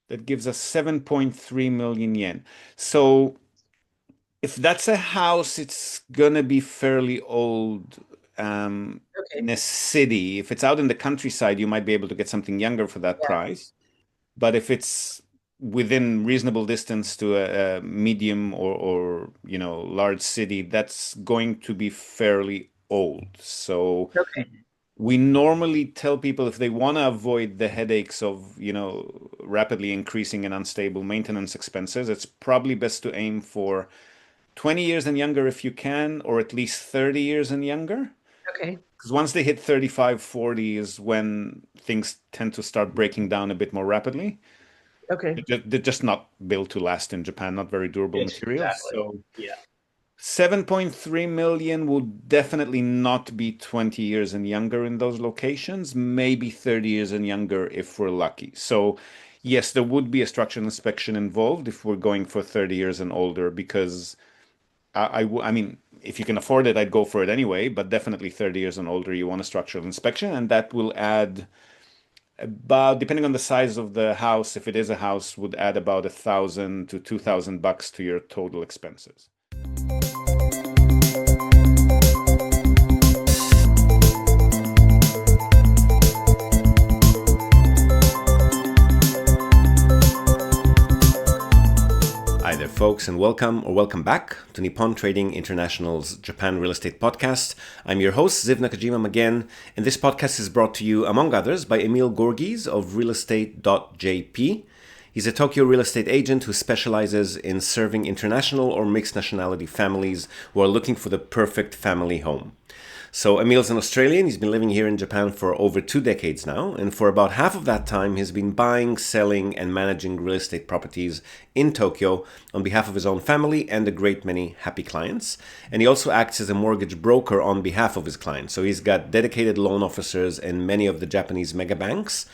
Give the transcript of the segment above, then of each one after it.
That gives us 7.3 million yen. So if that's a house, it's gonna be fairly old in Okay. a city. If it's out in the countryside, you might be able to get something younger for that Yeah. price. But if it's within reasonable distance to a medium or large city, that's going to be fairly old. So Okay. we normally tell people if they want to avoid the headaches of, rapidly increasing and unstable maintenance expenses, it's probably best to aim for 20 years and younger if you can, or at least 30 years and younger. Okay. Because once they hit 35, 40 is when things tend to start breaking down a bit more rapidly. Okay. They're just not built to last in Japan, not very durable Yes, materials. exactly. So Yeah. 7.3 million will definitely not be 20 years and younger in those locations, maybe 30 years and younger if we're lucky. So, yes, there would be a structural inspection involved if we're going for 30 years and older, because I mean, if you can afford it, I'd go for it anyway, but definitely 30 years and older, you want a structural inspection, and that will add about, depending on the size of the house, if it is a house, would add about 1,000 to 2,000 bucks to your total expenses. Hi there, folks, and welcome back to Nippon Trading International's Japan Real Estate Podcast. I'm your host, Ziv Nakajima again, and this podcast is brought to you, among others, by Emil Gorgies of realestate.jp. He's a Tokyo real estate agent who specializes in serving international or mixed nationality families who are looking for the perfect family home. So Emil's an Australian. He's been living here in Japan for over 2 decades now, and for about half of that time, he's been buying, selling, and managing real estate properties in Tokyo on behalf of his own family and a great many happy clients. And he also acts as a mortgage broker on behalf of his clients. So he's got dedicated loan officers in many of the Japanese mega banks.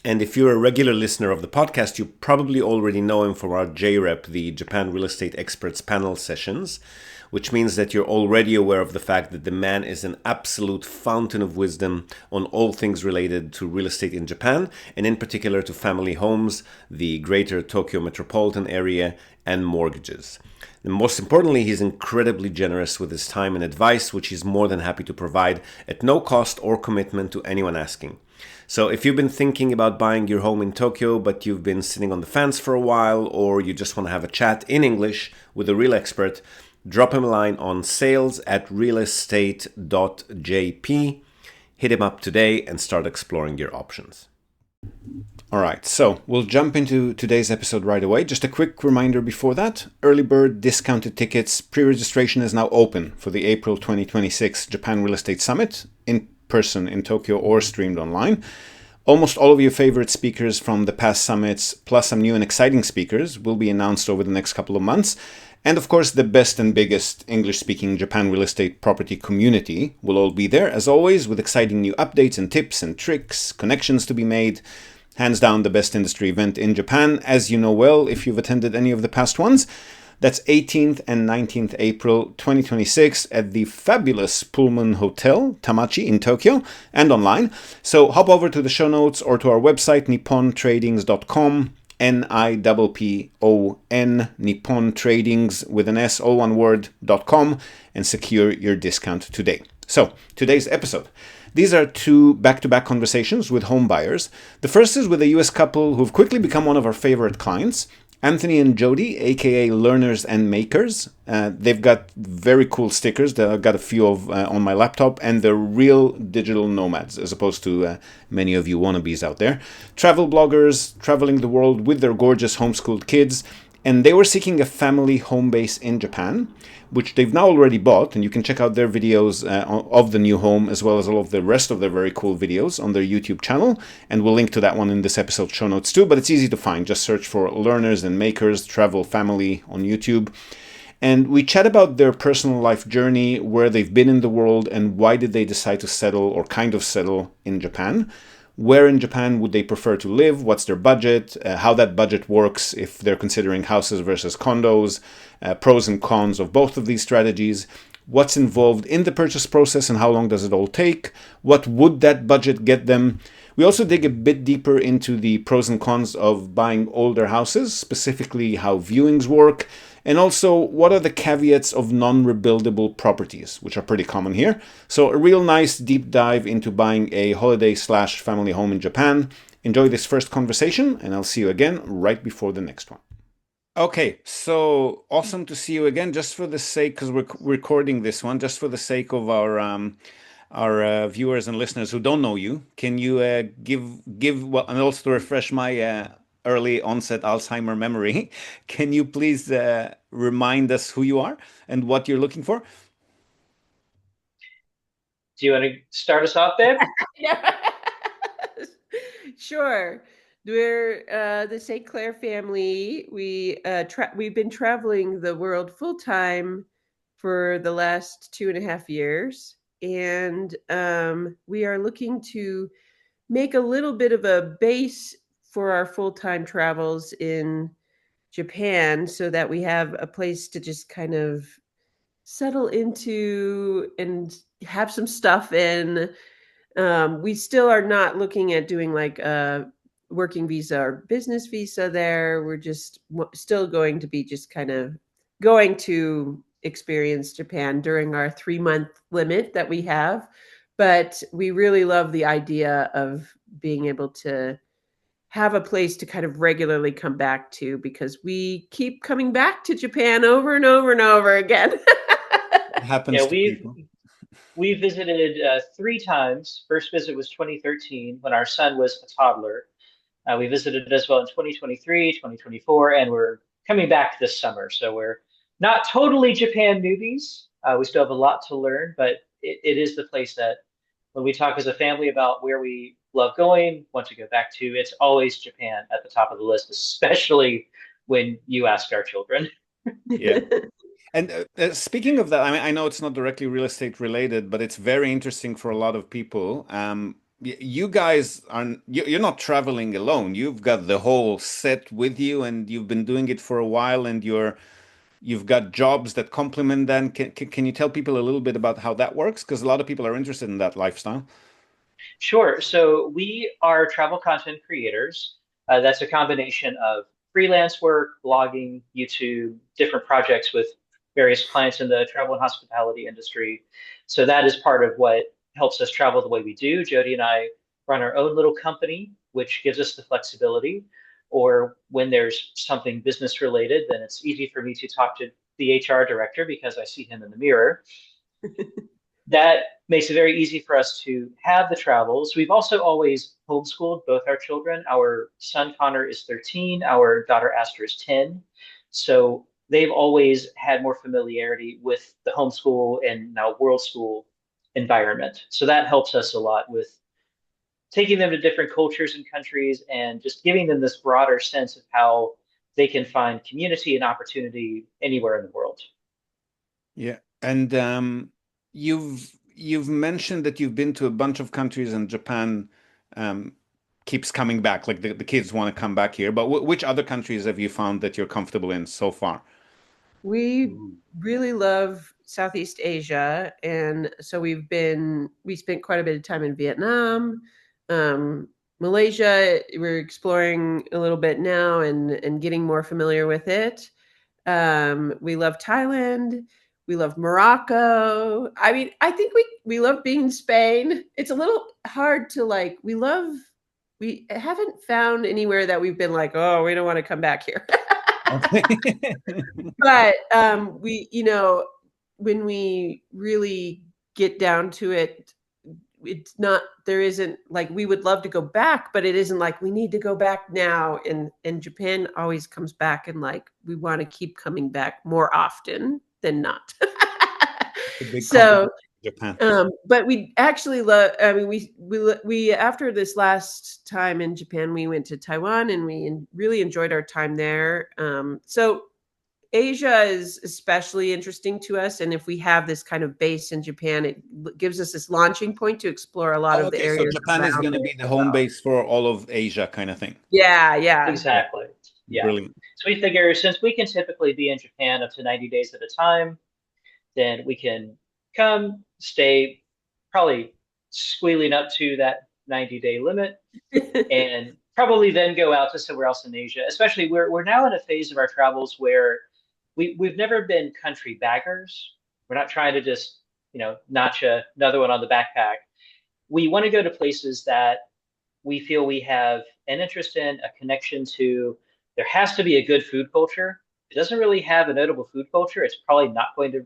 And if you're a regular listener of the podcast, you probably already know him from our JREP, the Japan Real Estate Experts panel sessions, which means that you're already aware of the fact that the man is an absolute fountain of wisdom on all things related to real estate in Japan, and in particular to family homes, the greater Tokyo metropolitan area, and mortgages. And most importantly, he's incredibly generous with his time and advice, which he's more than happy to provide at no cost or commitment to anyone asking. So if you've been thinking about buying your home in Tokyo, but you've been sitting on the fence for a while, or you just want to have a chat in English with a real expert, drop him a line on sales@realestate.jp. Hit him up today and start exploring your options. All right, so we'll jump into today's episode right away. Just a quick reminder before that, early bird discounted tickets pre-registration is now open for the April 2026 Japan Real Estate Summit in person in Tokyo or streamed online. Almost all of your favorite speakers from the past summits, plus some new and exciting speakers, will be announced over the next couple of months. And of course, the best and biggest English-speaking Japan real estate property community will all be there, as always, with exciting new updates and tips and tricks, connections to be made. Hands down, the best industry event in Japan, as you know well if you've attended any of the past ones. That's 18th and 19th April 2026 at the fabulous Pullman Hotel, Tamachi in Tokyo, and online. So hop over to the show notes or to our website, nippontradings.com, NIPPON, Nippon Tradings with an S, all one word.com, and secure your discount today. So, today's episode. These are two back-to-back conversations with home buyers. The first is with a US couple who've quickly become one of our favorite clients, Anthony and Jody, aka Learners and Makers. They've got very cool stickers that I've got a few of on my laptop, and they're real digital nomads as opposed to many of you wannabes out there. Travel bloggers traveling the world with their gorgeous homeschooled kids, and they were seeking a family home base in Japan, which they've now already bought, and you can check out their videos of the new home as well as all of the rest of their very cool videos on their YouTube channel, and we'll link to that one in this episode show notes too, but it's easy to find. Just search for Learners and Makers Travel Family on YouTube. And we chat about their personal life journey, where they've been in the world, and why did they decide to settle or kind of settle in Japan. Where in Japan would they prefer to live? What's their budget? How that budget works if they're considering houses versus condos, pros and cons of both of these strategies, what's involved in the purchase process and how long does it all take, what would that budget get them, We also dig a bit deeper into the pros and cons of buying older houses, specifically how viewings work, and also what are the caveats of non-rebuildable properties, which are pretty common here. So a real nice deep dive into buying a holiday/family home in Japan. Enjoy this first conversation, and I'll see you again right before the next one. Okay, so awesome to see you again. Just for the sake, because we're recording this one, just for the sake of our viewers and listeners who don't know you, can you give well, and also to refresh my early onset Alzheimer memory, can you please remind us who you are and what you're looking for? Do you want to start us off, Dave? Yeah. Sure. We're the St. Clair family. We've been traveling the world full time for the last 2.5 years, and we are looking to make a little bit of a base for our full time travels in Japan, so that we have a place to just kind of settle into and have some stuff in. We still are not looking at doing like a working visa or business visa there. We're just still going to be just kind of going to experience Japan during our 3-month limit that we have. But we really love the idea of being able to have a place to kind of regularly come back to, because we keep coming back to Japan over and over and over again. It happens Yeah, to people. we visited 3 times. First visit was 2013 when our son was a toddler. We visited as well in 2023, 2024, and we're coming back this summer. So we're not totally Japan newbies. We still have a lot to learn, but it is the place that when we talk as a family about where we love going, want to go back to, it's always Japan at the top of the list, especially when you ask our children. Yeah. And speaking of that, I mean, I know it's not directly real estate related, but it's very interesting for a lot of people. You guys you're not traveling alone. You've got the whole set with you, and you've been doing it for a while, and you've got jobs that complement that. Can you tell people a little bit about how that works? Because a lot of people are interested in that lifestyle. Sure. So we are travel content creators. That's a combination of freelance work, blogging, YouTube, different projects with various clients in the travel and hospitality industry. So that is part of what helps us travel the way we do. Jody and I run our own little company, which gives us the flexibility. Or when there's something business related, then it's easy for me to talk to the HR director because I see him in the mirror. That makes it very easy for us to have the travels. We've also always homeschooled both our children. Our son Connor is 13, our daughter Astor is 10. So they've always had more familiarity with the homeschool and now world school environment. So that helps us a lot with taking them to different cultures and countries and just giving them this broader sense of how they can find community and opportunity anywhere in the world. Yeah. And you've mentioned that you've been to a bunch of countries, and Japan keeps coming back. Like the kids want to come back here. But which other countries have you found that you're comfortable in so far? We really love Southeast Asia, and so we spent quite a bit of time in Vietnam, Malaysia. We're exploring a little bit now and getting more familiar with it. We love Thailand. We love Morocco. I mean, I think we love being in Spain. It's a little hard to like. We haven't found anywhere that we've been like, oh, we don't want to come back here. But when we really get down to it, it's not, there isn't like, we would love to go back, but it isn't like we need to go back now. And Japan always comes back, and like we want to keep coming back more often than not. So Japan. but we actually love, I mean, we after this last time in Japan, we went to Taiwan, and we really enjoyed our time there. So Asia is especially interesting to us, and if we have this kind of base in Japan, it gives us this launching point to explore a lot of the areas. So Japan is going to be the home base for all of Asia, kind of thing. Yeah. Exactly. Yeah. Brilliant. So we figure since we can typically be in Japan up to 90 days at a time, then we can come, stay, probably squealing up to that 90-day limit and probably then go out to somewhere else in Asia. Especially we're now in a phase of our travels where we've never been country baggers. We're not trying to just, notch another one on the backpack. We want to go to places that we feel we have an interest in, a connection to. There has to be a good food culture. If it doesn't really have a notable food culture, it's probably not going to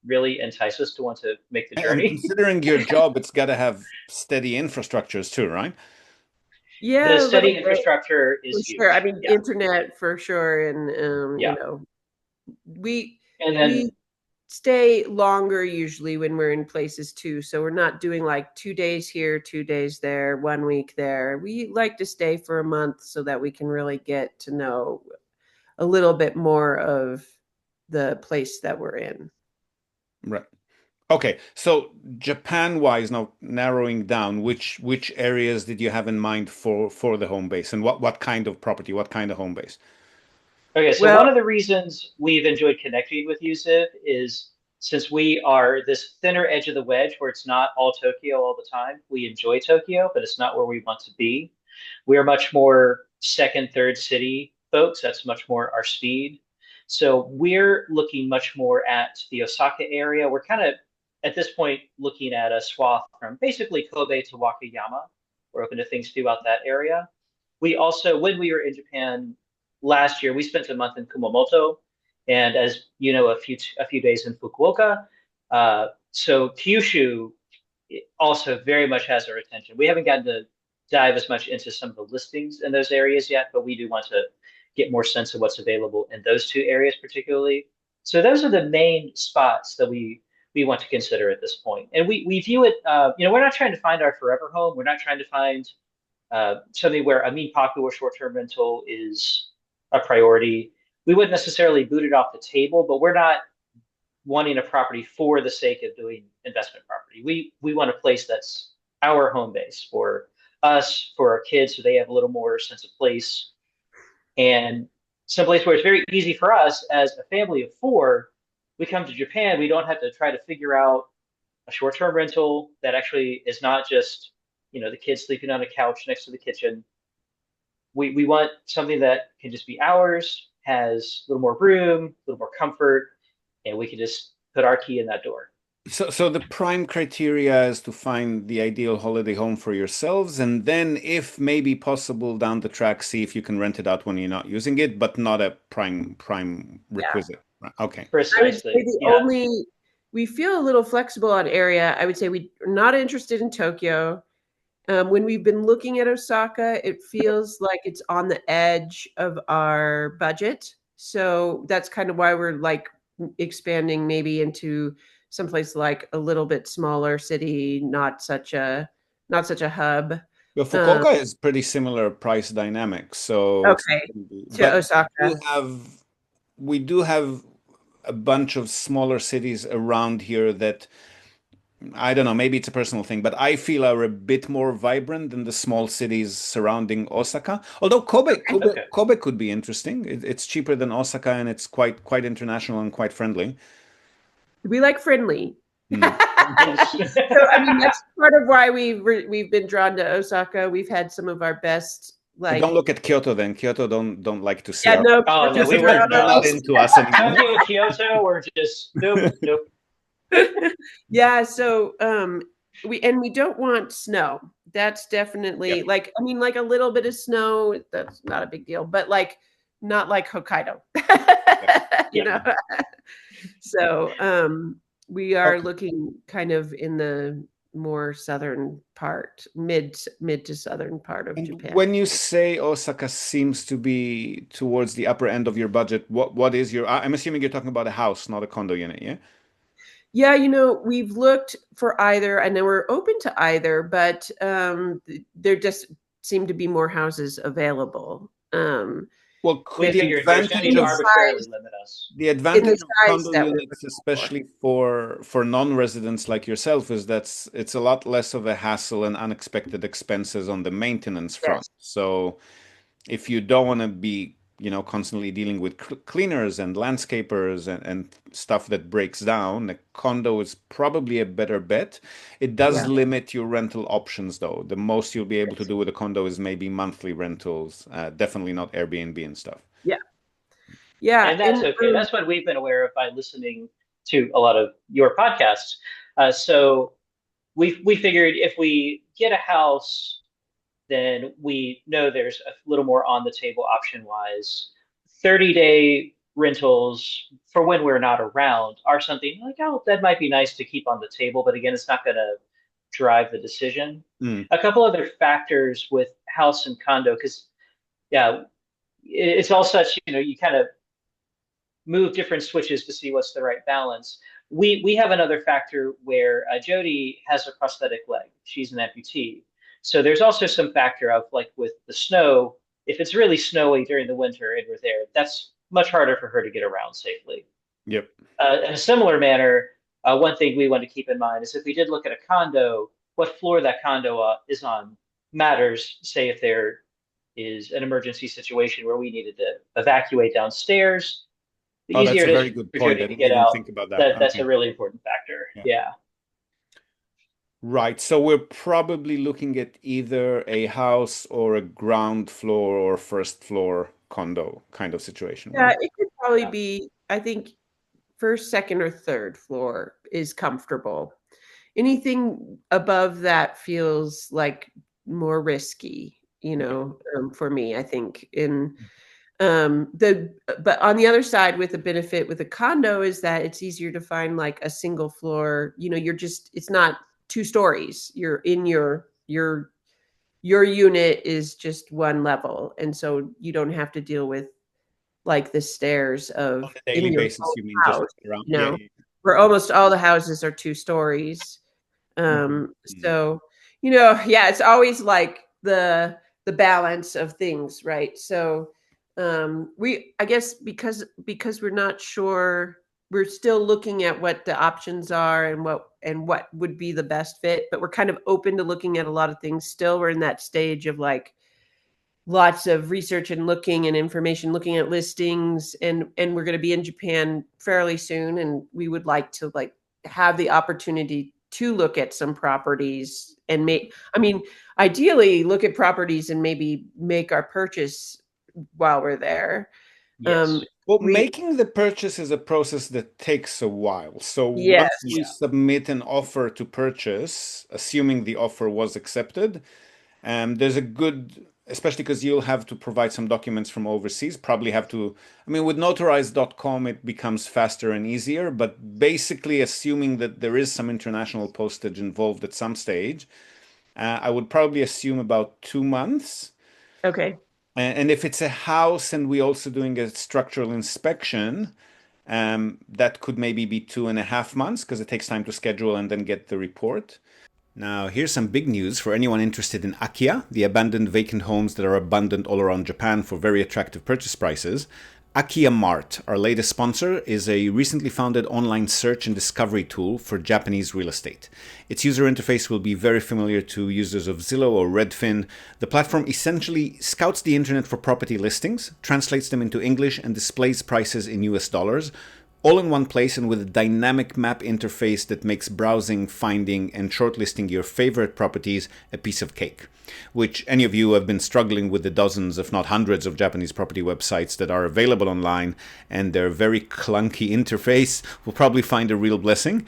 really entice us to want to make the And journey. considering your job, it's got to have steady infrastructures too, right? Yeah, The a little steady bit, infrastructure for is sure. I huge. mean, Yeah. internet for sure, and Yeah. we And we then, stay longer usually when we're in places too. So we're not doing like 2 days here, 2 days there, 1 week there. We like to stay for a month so that we can really get to know a little bit more of the place that we're in. Right. Okay. So Japan-wise, now narrowing down, which areas did you have in mind for the home base, and what kind of property, what kind of home base? okay, so Well, one of the reasons we've enjoyed connecting with you, Ziv, is since we are this thinner edge of the wedge where it's not all Tokyo all the time. We enjoy Tokyo, but it's not where we want to be. We are much more second, third city folks. That's much more our speed. So we're looking much more at the Osaka area. We're kind of at this point looking at a swath from basically Kobe to Wakayama. We're open to things throughout that area. We also, when we were in Japan last year, we spent a month in Kumamoto, and as you know, a few days in Fukuoka. So Kyushu also very much has our attention. We haven't gotten to dive as much into some of the listings in those areas yet, but we do want to get more sense of what's available in those two areas particularly. So those are the main spots that we want to consider at this point. And we view it, we're not trying to find our forever home. We're not trying to find something where a Minpaku or short-term rental is a priority. We wouldn't necessarily boot it off the table, but we're not wanting a property for the sake of doing investment property. We want a place that's our home base for us, for our kids, so they have a little more sense of place, and someplace where it's very easy for us as a family of four. We come to Japan, we don't have to try to figure out a short-term rental that actually is not just the kids sleeping on a couch next to the kitchen. We want something that can just be ours, has a little more room, a little more comfort, and we can just put our key in that door. So the prime criteria is to find the ideal holiday home for yourselves, and then, if maybe possible, down the track, see if you can rent it out when you're not using it, but not a prime yeah. requisite. Right. Okay. I would say Precisely. the Yeah. only we feel a little flexible on area. I would say we're not interested in Tokyo. When we've been looking at Osaka, it feels like it's on the edge of our budget. So that's kind of why we're like expanding maybe into someplace like a little bit smaller city, not such a hub. Well, Um, Fukuoka is pretty similar price dynamics, so it's okay, to but we Osaka. do have we do have a bunch of smaller cities around here that, I don't know, maybe it's a personal thing, but I feel are a bit more vibrant than the small cities surrounding Osaka. Although Okay. Kobe could be interesting. It's cheaper than Osaka, and it's quite international and quite friendly. We like friendly. Hmm. Yes. So I mean that's part of why we've been drawn to Osaka. We've had some of our best But like don't look at Kyoto then. Kyoto don't like to see yeah, no, Oh no, we Kyoto's were not they're on not no. into us anymore. Tokyo and Kyoto were just nope, nope. Yeah, so we don't want snow. That's definitely Yep. like I mean like a little bit of snow, that's not a big deal, but like not like Hokkaido. You Yeah. know. So we are Okay. looking kind of in the more southern part, mid to southern part of And Japan. when you say Osaka seems to be towards the upper end of your budget, what is your? I'm assuming you're talking about a house, not a condo unit, yeah? Yeah, we've looked for either, and then we're open to either, but there just seem to be more houses available. Well, We the figured there's no need advantage to of arbitrarily limit us. the In the advantage of size condo that we're units, looking for. especially for non-residents like yourself, is that it's a lot less of a hassle and unexpected expenses on the maintenance front. Yes. So if you don't want to be constantly dealing with cleaners and landscapers and stuff that breaks down, a condo is probably a better bet. It does Yeah. limit your rental options, though. The most you'll be able to do with a condo is maybe monthly rentals, definitely not Airbnb and stuff. Yeah. Yeah. And that's okay. That's what we've been aware of by listening to a lot of your podcasts. So we figured if we get a house, then we know there's a little more on the table option wise. 30-day rentals for when we're not around are something like, oh, that might be nice to keep on the table. But again, it's not going to drive the decision. A couple other factors with house and condo, because yeah, it's all such, you kind of move different switches to see what's the right balance. We have another factor where Jody has a prosthetic leg. She's an amputee. So there's also some factor of like with the snow, if it's really snowy during the winter and we're there, that's much harder for her to get around safely. Yep. In a similar manner, one thing we want to keep in mind is if we did look at a condo, what floor that condo is on matters. Say if there is an emergency situation where we needed to evacuate downstairs, the Oh, that's easier a it very is good for point. Jody I to didn't get even out. think about that. That's Okay. a really important factor. Yeah. Right. So we're probably looking at either a house or a ground floor or first floor condo kind of situation, Yeah, right? it could probably Yeah. be, I think, first, second, or third floor is comfortable. Anything above that feels like more risky, for me, I think. But on the other side, with the benefit with a condo is that it's easier to find like a single floor. It's not 2 stories. You're in your unit is just one level, and so you don't have to deal with like the stairs On of a daily in your basis, own you mean just house, around? you Yeah. know, where almost all the houses are 2 stories. Mhm. So, yeah, it's always like the balance of things, right? So, I guess because we're not sure, we're still looking at what the options are and what would be the best fit, but we're kind of open to looking at a lot of things still. We're in that stage of like lots of research and looking and information, looking at listings, and we're going to be in Japan fairly soon, and we would like to like have the opportunity to look at some properties and ideally look at properties and maybe make our purchase while we're there. Yes. Well, We making the purchase is a process that takes a while. So once we Yeah. Yes. submit an offer to purchase, assuming the offer was accepted, there's a good, especially because you'll have to provide some documents from overseas, probably have to, I mean, with notarize.com, it becomes faster and easier, but basically assuming that there is some international postage involved at some stage, I would probably assume about 2 months. Okay. And if it's a house and we're also doing a structural inspection, that could maybe be 2.5 months because it takes time to schedule and then get the report. Now, here's some big news for anyone interested in Akia, the abandoned vacant homes that are abundant all around Japan for very attractive purchase prices. Akia Mart, our latest sponsor, is a recently founded online search and discovery tool for Japanese real estate. Its user interface will be very familiar to users of Zillow or Redfin. The platform essentially scouts the internet for property listings, translates them into English, and displays prices in US dollars, all in one place and with a dynamic map interface that makes browsing, finding, and shortlisting your favorite properties a piece of cake. Which any of you who have been struggling with the dozens, if not hundreds, of Japanese property websites that are available online and their very clunky interface will probably find a real blessing.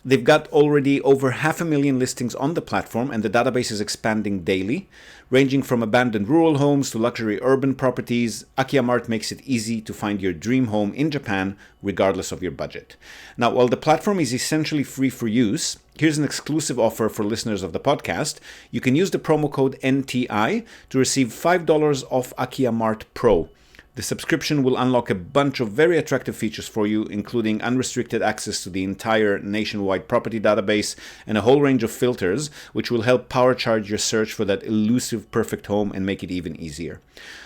They've got already over 500,000 listings on the platform, and the database is expanding daily. Ranging from abandoned rural homes to luxury urban properties, Akia Mart makes it easy to find your dream home in Japan, regardless of your budget. Now, while the platform is essentially free for use, here's an exclusive offer for listeners of the podcast. You can use the promo code NTI to receive $5 off Akia Mart Pro. The subscription will unlock a bunch of very attractive features for you, including unrestricted access to the entire nationwide property database and a whole range of filters, which will help power charge your search for that elusive perfect home and make it even easier.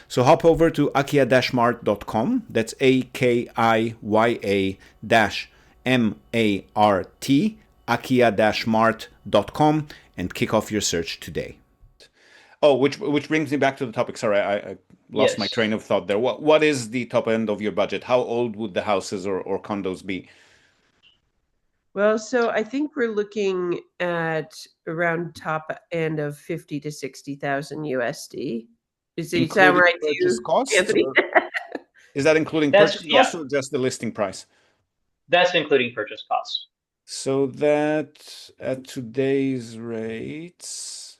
So hop over to akia-mart.com, that's AKIYA-MART, akia-mart.com, and kick off your search today. Oh, which brings me back to the topic. Sorry, I lost my Yes. train of thought there. What is the top end of your budget? How old would the houses or condos be? Well, so I think we're looking at around top end of 50 to 60,000 USD. Does it sound Including right to purchase you, costs, Anthony? or is that including That's purchase yeah, costs or just the listing price? that's including purchase costs. So that at today's rates,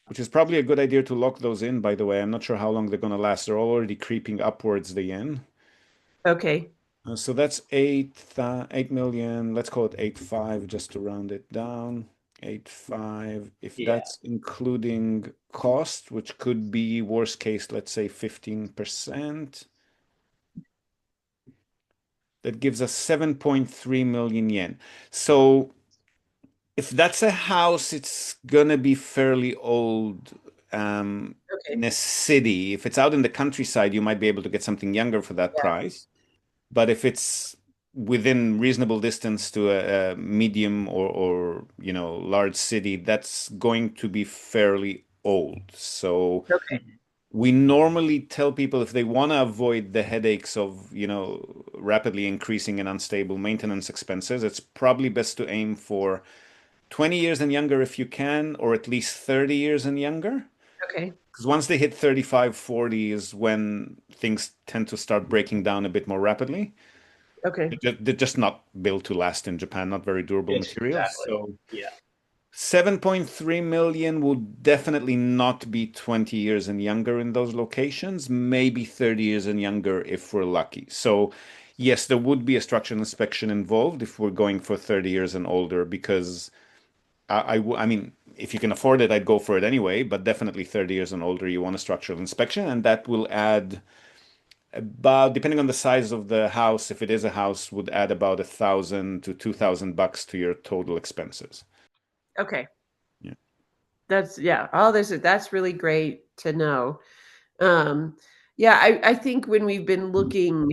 which is probably a good idea to lock those in, by the way. I'm not sure how long they're going to last. They're already creeping upwards, the yen. Okay. So that's 8 million. Let's call it 8.5 just to round it down. 8.5. If Yeah. that's including cost, which could be worst case, let's say 15%, that gives us 7.3 million yen. So if that's a house, it's gonna be fairly old. Okay. In a city, if it's out in the countryside, you might be able to get something younger for that Yeah. price. But if it's within reasonable distance to a medium or large city, that's going to be fairly old. So Okay. Mhm. we normally tell people if they want to avoid the headaches of, rapidly increasing and unstable maintenance expenses, it's probably best to aim for 20 years and younger if you can, or at least 30 years and younger. Okay. Because once they hit 35, 40 is when things tend to start breaking down a bit more rapidly. Okay. They're just not built to last in Japan, not very durable materials. Exactly. So Yeah. 7.3 million would definitely not be 20 years and younger in those locations, maybe 30 years and younger if we're lucky. So yes, there would be a structural inspection involved if we're going for 30 years and older, because I mean, if you can afford it, I'd go for it anyway, but definitely 30 years and older, you want a structural inspection, and that will add about, depending on the size of the house, if it is a house, would add about 1,000 to 2,000 bucks to your total expenses. Okay. Yeah. All this that's really great to know. Um, yeah, I think when we've been looking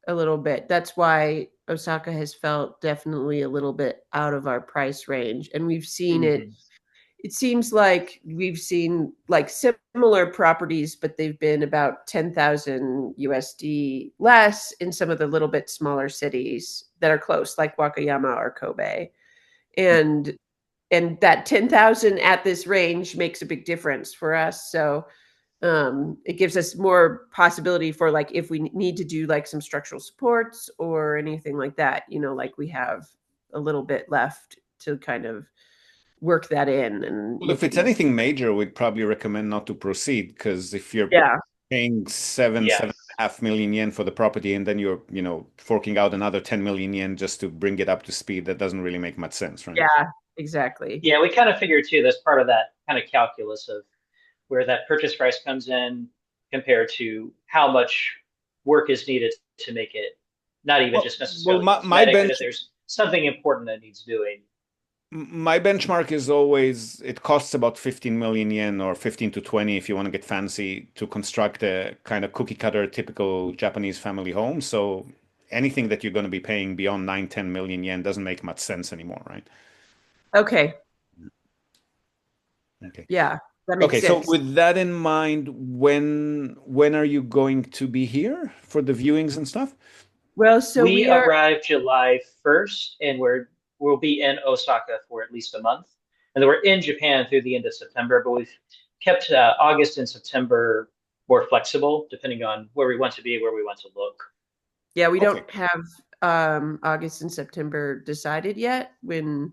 a little bit, that's why Osaka has felt definitely a little bit out of our price range. And we've seen it. Mhm. It seems like we've seen like similar properties, but they've been about 10,000 USD less in some of the little bit smaller cities that are close, like Wakayama or Kobe. And that 10,000 at this range makes a big difference for us. So it gives us more possibility for like if we need to do like some structural supports or anything like that, like we have a little bit left to kind of work that in and Well, if make it it's easy. anything major, we'd probably recommend not to proceed, because if you're Yeah. paying Yes. 7.5 million yen for the property and then you're, forking out another 10 million yen just to bring it up to speed, that doesn't really make much sense, right? Yeah, exactly. Yeah, we kind of figured too, that's part of that kind of calculus of where that purchase price comes in compared to how much work is needed to make it not even Well, just well, necessarily my cosmetic, but bench if there's something important that needs doing. my benchmark is always it costs about 15 million yen, or 15 to 20 if you want to get fancy, to construct a kind of cookie cutter typical Japanese family home. So anything that you're going to be paying beyond 9, 10 million yen doesn't make much sense anymore, right? Okay. Okay. Yeah, that makes Okay, so sense. with that in mind, when are you going to be here for the viewings and stuff? Well, so We we are arrive July 1st, and we'll be in Osaka for at least a month, and then we're in Japan through the end of September. But we've kept August and September more flexible, depending on where we want to be, where we want to look. yeah, we Okay. don't have August and September decided yet when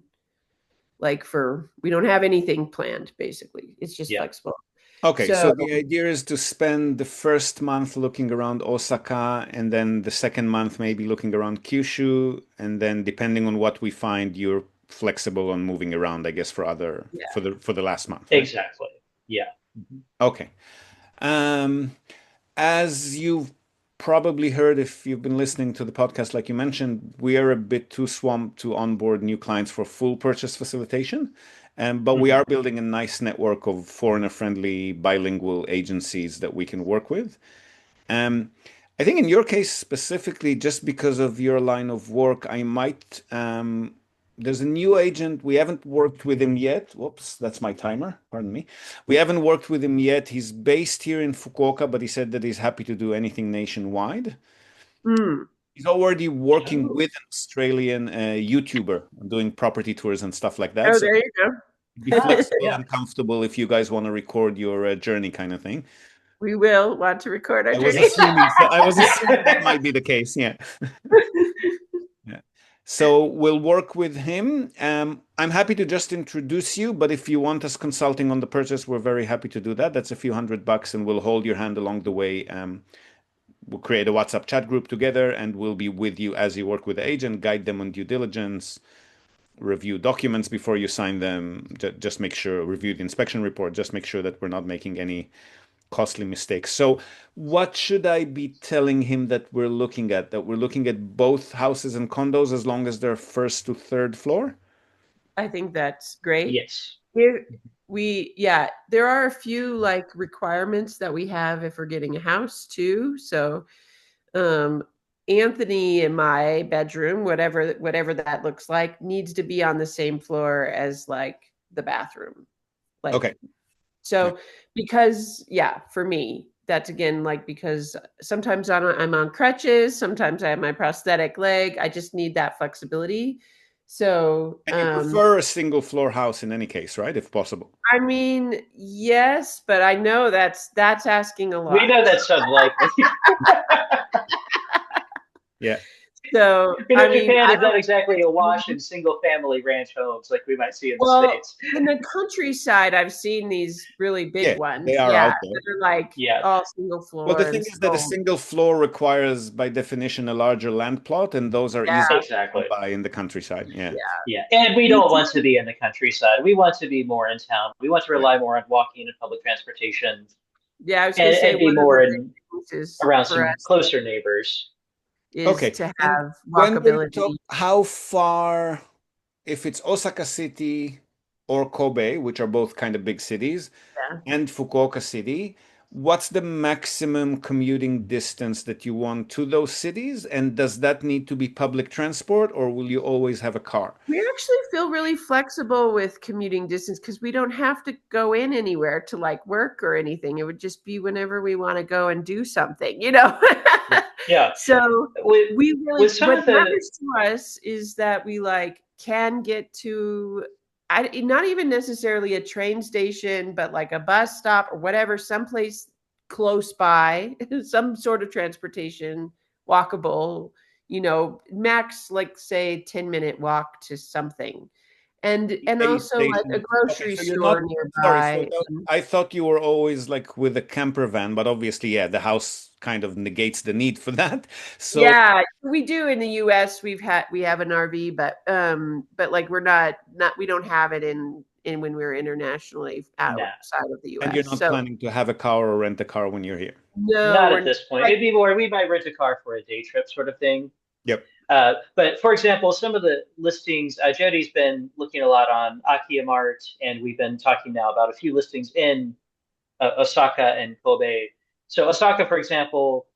like for we don't have anything planned basically. It's just Yeah, flexible. Okay, So so the idea is to spend the first month looking around Osaka, and then the second month maybe looking around Kyushu, and then depending on what we find, you're flexible on moving around, I guess, yeah. for the last month, right? exactly. Yeah. Okay. Um, as you've probably heard if you've been listening to the podcast, like you mentioned, we are a bit too swamped to onboard new clients for full purchase facilitation. But we Mhm. are building a nice network of foreigner-friendly bilingual agencies that we can work with. Um, I think in your case specifically, just because of your line of work, I might there's a new agent. We haven't worked with him yet. Whoops, that's my timer. Pardon me. We haven't worked with him yet. He's based here in Fukuoka, but he said that he's happy to do anything nationwide. Mm. He's already working Oh. with an Australian YouTuber doing property tours and stuff like that. Oh, So there you go. be flexible Yeah. and comfortable if you guys want to record your journey kind of thing. We will want to record our I was journey. assuming so. I was assuming that might be the case. Yeah. Yeah. So we'll work with him. I'm happy to just introduce you, but if you want us consulting on the purchase, we're very happy to do that. That's a few $100, and we'll hold your hand along the way. We'll create a WhatsApp chat group together, and we'll be with you as you work with the agent, guide them on due diligence, review documents before you sign them. Just make sure, review the inspection report, just make sure that we're not making any costly mistakes. So what should I be telling him that we're looking at? That we're looking at both houses and condos as long as they're first to third floor? I think that's great. Yes. There are a few like requirements that we have if we're getting a house too. So Anthony in my bedroom, whatever that looks like, needs to be on the same floor as like the bathroom. Like, Okay. so because for me, that's again like because sometimes I'm on crutches, sometimes I have my prosthetic leg. I just need that flexibility. So And you prefer a single floor house in any case, right? If possible. I mean, yes, but I know that's asking a lot. We know that's unlikely. Yeah. So Japan is not exactly a wash in single-family ranch homes like we might see in the States. In the countryside, I've seen these really big ones. They are out there. They're like all single floor. Well, the thing is that a single floor requires, by definition, a larger land plot, and those are easy to buy in the countryside. Yeah. And we don't want to be in the countryside. We want to be more in town. We want to rely more on walking and public transportation. Yeah, I was going to say be more around some closer neighbors. To have walkability. How far, if it's Osaka City or Kobe, which are both kind of big cities, and Fukuoka City, what's the maximum commuting distance that you want to those cities? And does that need to be public transport, or will you always have a car? We actually feel really flexible with commuting distance because we don't have to go in anywhere to like work or anything. It would just be whenever we want to go and do something, Yeah. So we really, what matters to us is that we like can get to, not even necessarily a train station, but like a bus stop or whatever, someplace close by, some sort of transportation, walkable, max, like say 10-minute walk to something. And also like a grocery store nearby. Sorry, I thought you were always like with a camper van, but obviously, the house kind of negates the need for that. So we do in the US. We have an RV, but like we don't have it in when we're internationally outside of the US. And you're not planning to have a car or rent a car when you're here? No, not at this point. It'd be more we might rent a car for a day trip sort of thing. Yep. But for example, some of the listings, Jody's been looking a lot on Akiyamart, and we've been talking now about a few listings in Osaka and Kobe. So Osaka, for example,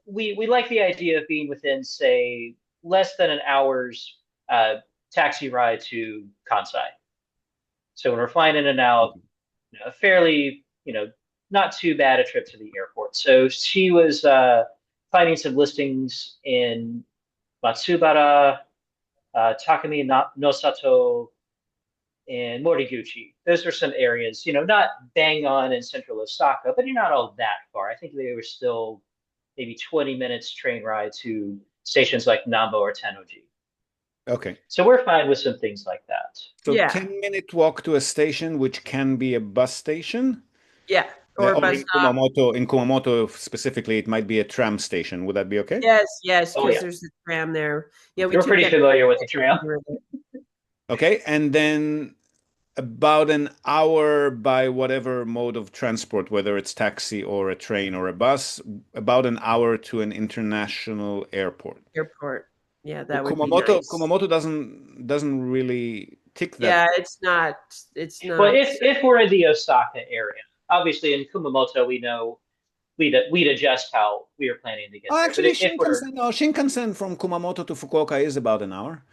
we like the idea of being within, say, less than an hour's taxi ride to Kansai. So when we're flying in and out, a fairly, not too bad a trip to the airport. So she was finding some listings in Matsubara, Takami Nosato, and Moriguchi. Those are some areas, not bang on in central Osaka, but you're not all that far. I think they were still maybe 20 minutes train ride to stations like Nambo or Tennoji. Okay. So we're fine with some things like that. So 10-minute walk to a station, which can be a bus station? Yeah. Or in Kumamoto specifically, it might be a tram station. Would that be okay? Yes, because there's a tram there. Yeah, we're pretty familiar with the tram. Okay, and then about an hour by whatever mode of transport, whether it's taxi or a train or a bus, about an hour to an international airport. Yeah, that would be nice. Kumamoto doesn't really tick that. Yeah, it's not. Well, if we're in the Osaka area, obviously in Kumamoto, we know we'd adjust how we are planning to get there. Actually, Shinkansen from Kumamoto to Fukuoka is about an hour.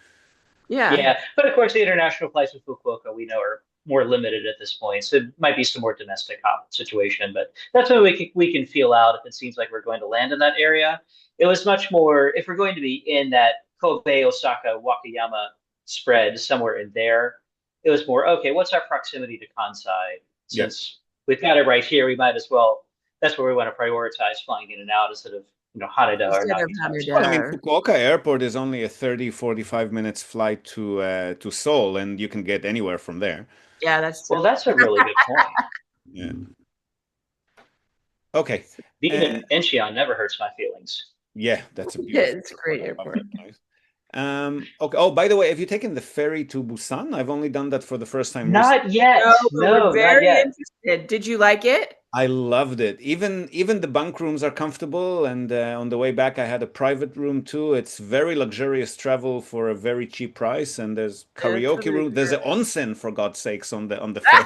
Yeah. Yeah, but of course, the international flights with Fukuoka we know are more limited at this point, so it might be some more domestic situation. But that's when we can feel out if it seems like we're going to land in that area. It was much more if we're going to be in that Kobe, Osaka, Wakayama spread somewhere in there. It was more okay. What's our proximity to Kansai? Yeah. Since we've got it right here, we might as well. That's where we want to prioritize flying in and out instead of Haneda or Instead of Nagita. Haneda. Well, I mean, Fukuoka Airport is only a 30, 45 minutes flight to Seoul, and you can get anywhere from there. Yeah, that's true. Well, that's a really good point. Yeah. Okay. Being in Incheon never hurts my feelings. Yeah, that's a Yeah, beautiful it's a great airport. Okay. Oh, by the way, have you taken the ferry to Busan? I've only done that for the first time recently. Not yet. No, but No, we're not very yet. interested. Did you like it? I loved it. Even the bunk rooms are comfortable, and on the way back, I had a private room too. It's very luxurious travel for a very cheap price, and there's karaoke room. There's an onsen, for God's sakes, on the ferry.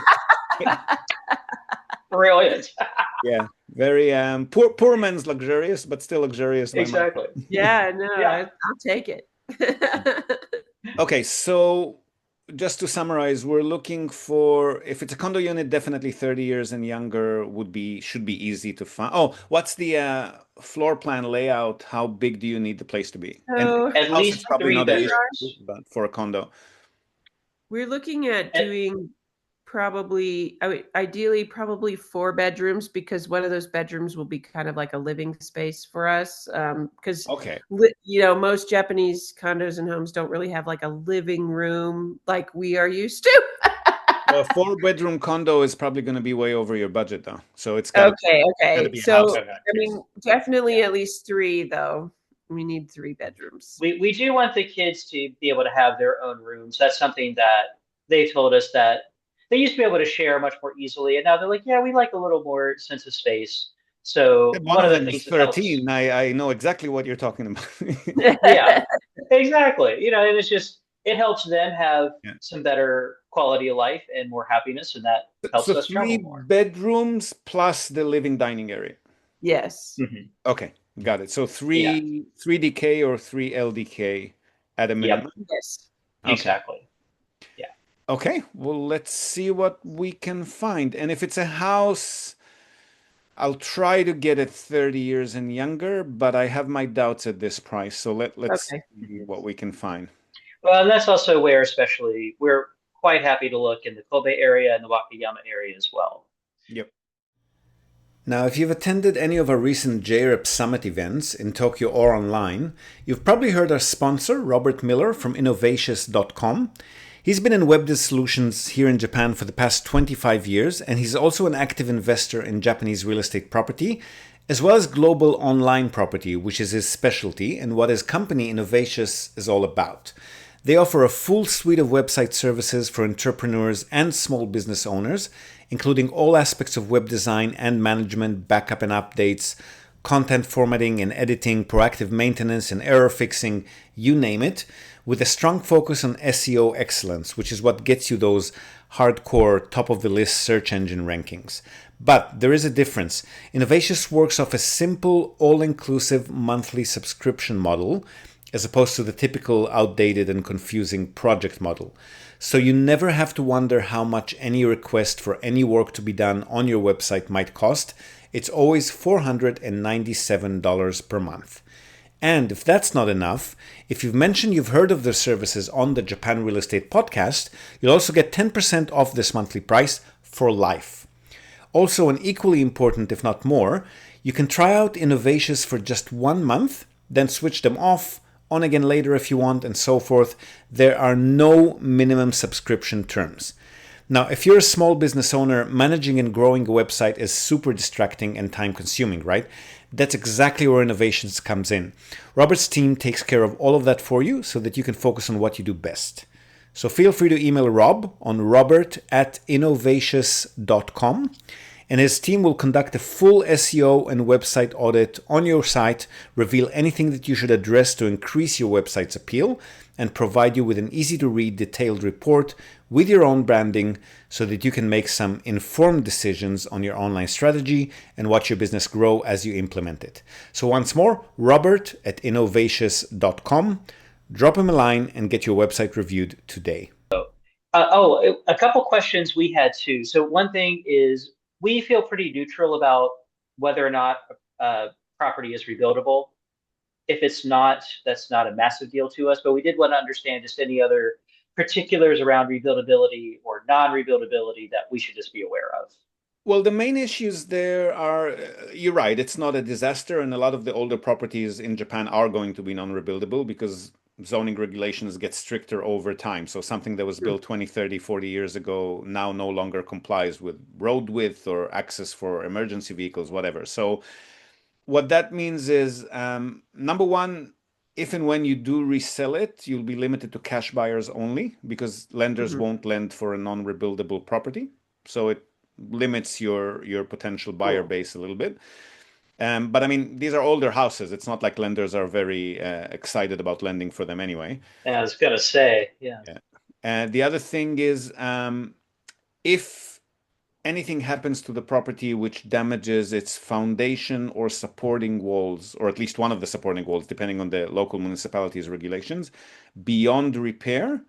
Brilliant. Yeah, very poor man's luxurious, but still luxurious. Exactly. Yeah, no, Yeah. I'll take it. Okay, so just to summarize, we're looking for, if it's a condo unit, definitely 30 years and younger should be easy to find. Oh, what's the floor plan layout? How big do you need the place to be? So At house least is probably 3 not an bedrooms. issue, but for a condo. we're looking at And- doing ideally probably 4 bedrooms, because one of those bedrooms will be kind of like a living space for us. Because Okay. most Japanese condos and homes don't really have like a living room like we are used to. Well, a 4-bedroom condo is probably going to be way over your budget, though. So it's got Okay. gotta be a So house. I mean, definitely at least 3 though. We need 3 bedrooms. We do want the kids to be able to have their own rooms. That's something that they told us that they used to be able to share much more easily, and now they're like, yeah, we like a little more sense of space. So One of the them things is that helps- 13. I know exactly what you're talking about. Yeah, exactly. And it's just it helps them have Yeah. some better quality of life and more happiness, and that helps So us travel 3 more. bedrooms plus the living dining area. Yes. Mhm. Okay, got it. So 3 DK or 3 LDK at a minimum. Yes. Okay. Exactly. Okay, well, let's see what we can find. And if it's a house, I'll try to get it 30 years and younger, but I have my doubts at this price. So let's Okay. see what we can find. Well, and that's also where, especially, we're quite happy to look in the Kobe area and the Wakayama area as well. Yep. Now, if you've attended any of our recent JREP Summit events in Tokyo or online, you've probably heard our sponsor, Robert Miller from Innovatious.com. He's been in web solutions here in Japan for the past 25 years, and he's also an active investor in Japanese real estate property, as well as global online property, which is his specialty and what his company Innovatious is all about. They offer a full suite of website services for entrepreneurs and small business owners, including all aspects of web design and management, backup and updates, content formatting and editing, proactive maintenance and error fixing, you name it, with a strong focus on SEO excellence, which is what gets you those hardcore top-of-the-list search engine rankings. But there is a difference. Innovatious works off a simple, all-inclusive monthly subscription model, as opposed to the typical outdated and confusing project model. So you never have to wonder how much any request for any work to be done on your website might cost. It's always $497 per month. And if that's not enough, if you've mentioned you've heard of their services on the Japan Real Estate Podcast, you'll also get 10% off this monthly price for life. Also, and equally important, if not more, you can try out Innovatious for just 1 month, then switch them off, on again later if you want, and so forth. There are no minimum subscription terms. Now, if you're a small business owner, managing and growing a website is super distracting and time consuming, right? That's exactly where Innovations comes in. Robert's team takes care of all of that for you so that you can focus on what you do best. So feel free to email Rob on robert@innovatious.com, and his team will conduct a full SEO and website audit on your site, reveal anything that you should address to increase your website's appeal, and provide you with an easy-to-read detailed report with your own branding so that you can make some informed decisions on your online strategy and watch your business grow as you implement it. So once more, robert@innovatious.com, Drop him a line and get your website reviewed today. A couple questions we had too. So one thing is we feel pretty neutral about whether or not a property is rebuildable. If it's not, that's not a massive deal to us, but we did want to understand just any other particulars around rebuildability or non-rebuildability that we should just be aware of. Well, the main issues there are, you're right, it's not a disaster, and a lot of the older properties in Japan are going to be non-rebuildable because zoning regulations get stricter over time. So something that was built 20, 30, 40 years ago now no longer complies with road width or access for emergency vehicles, whatever. So what that means is, number one, if and when you do resell it, you'll be limited to cash buyers only because lenders won't lend for a non-rebuildable property. So it limits your potential buyer base a little bit. But I mean, these are older houses. It's not like lenders are very excited about lending for them anyway. Yeah, I was gonna say, yeah. The other thing is, if anything happens to the property which damages its foundation or supporting walls, or at least one of the supporting walls, depending on the local municipality's regulations, beyond repair,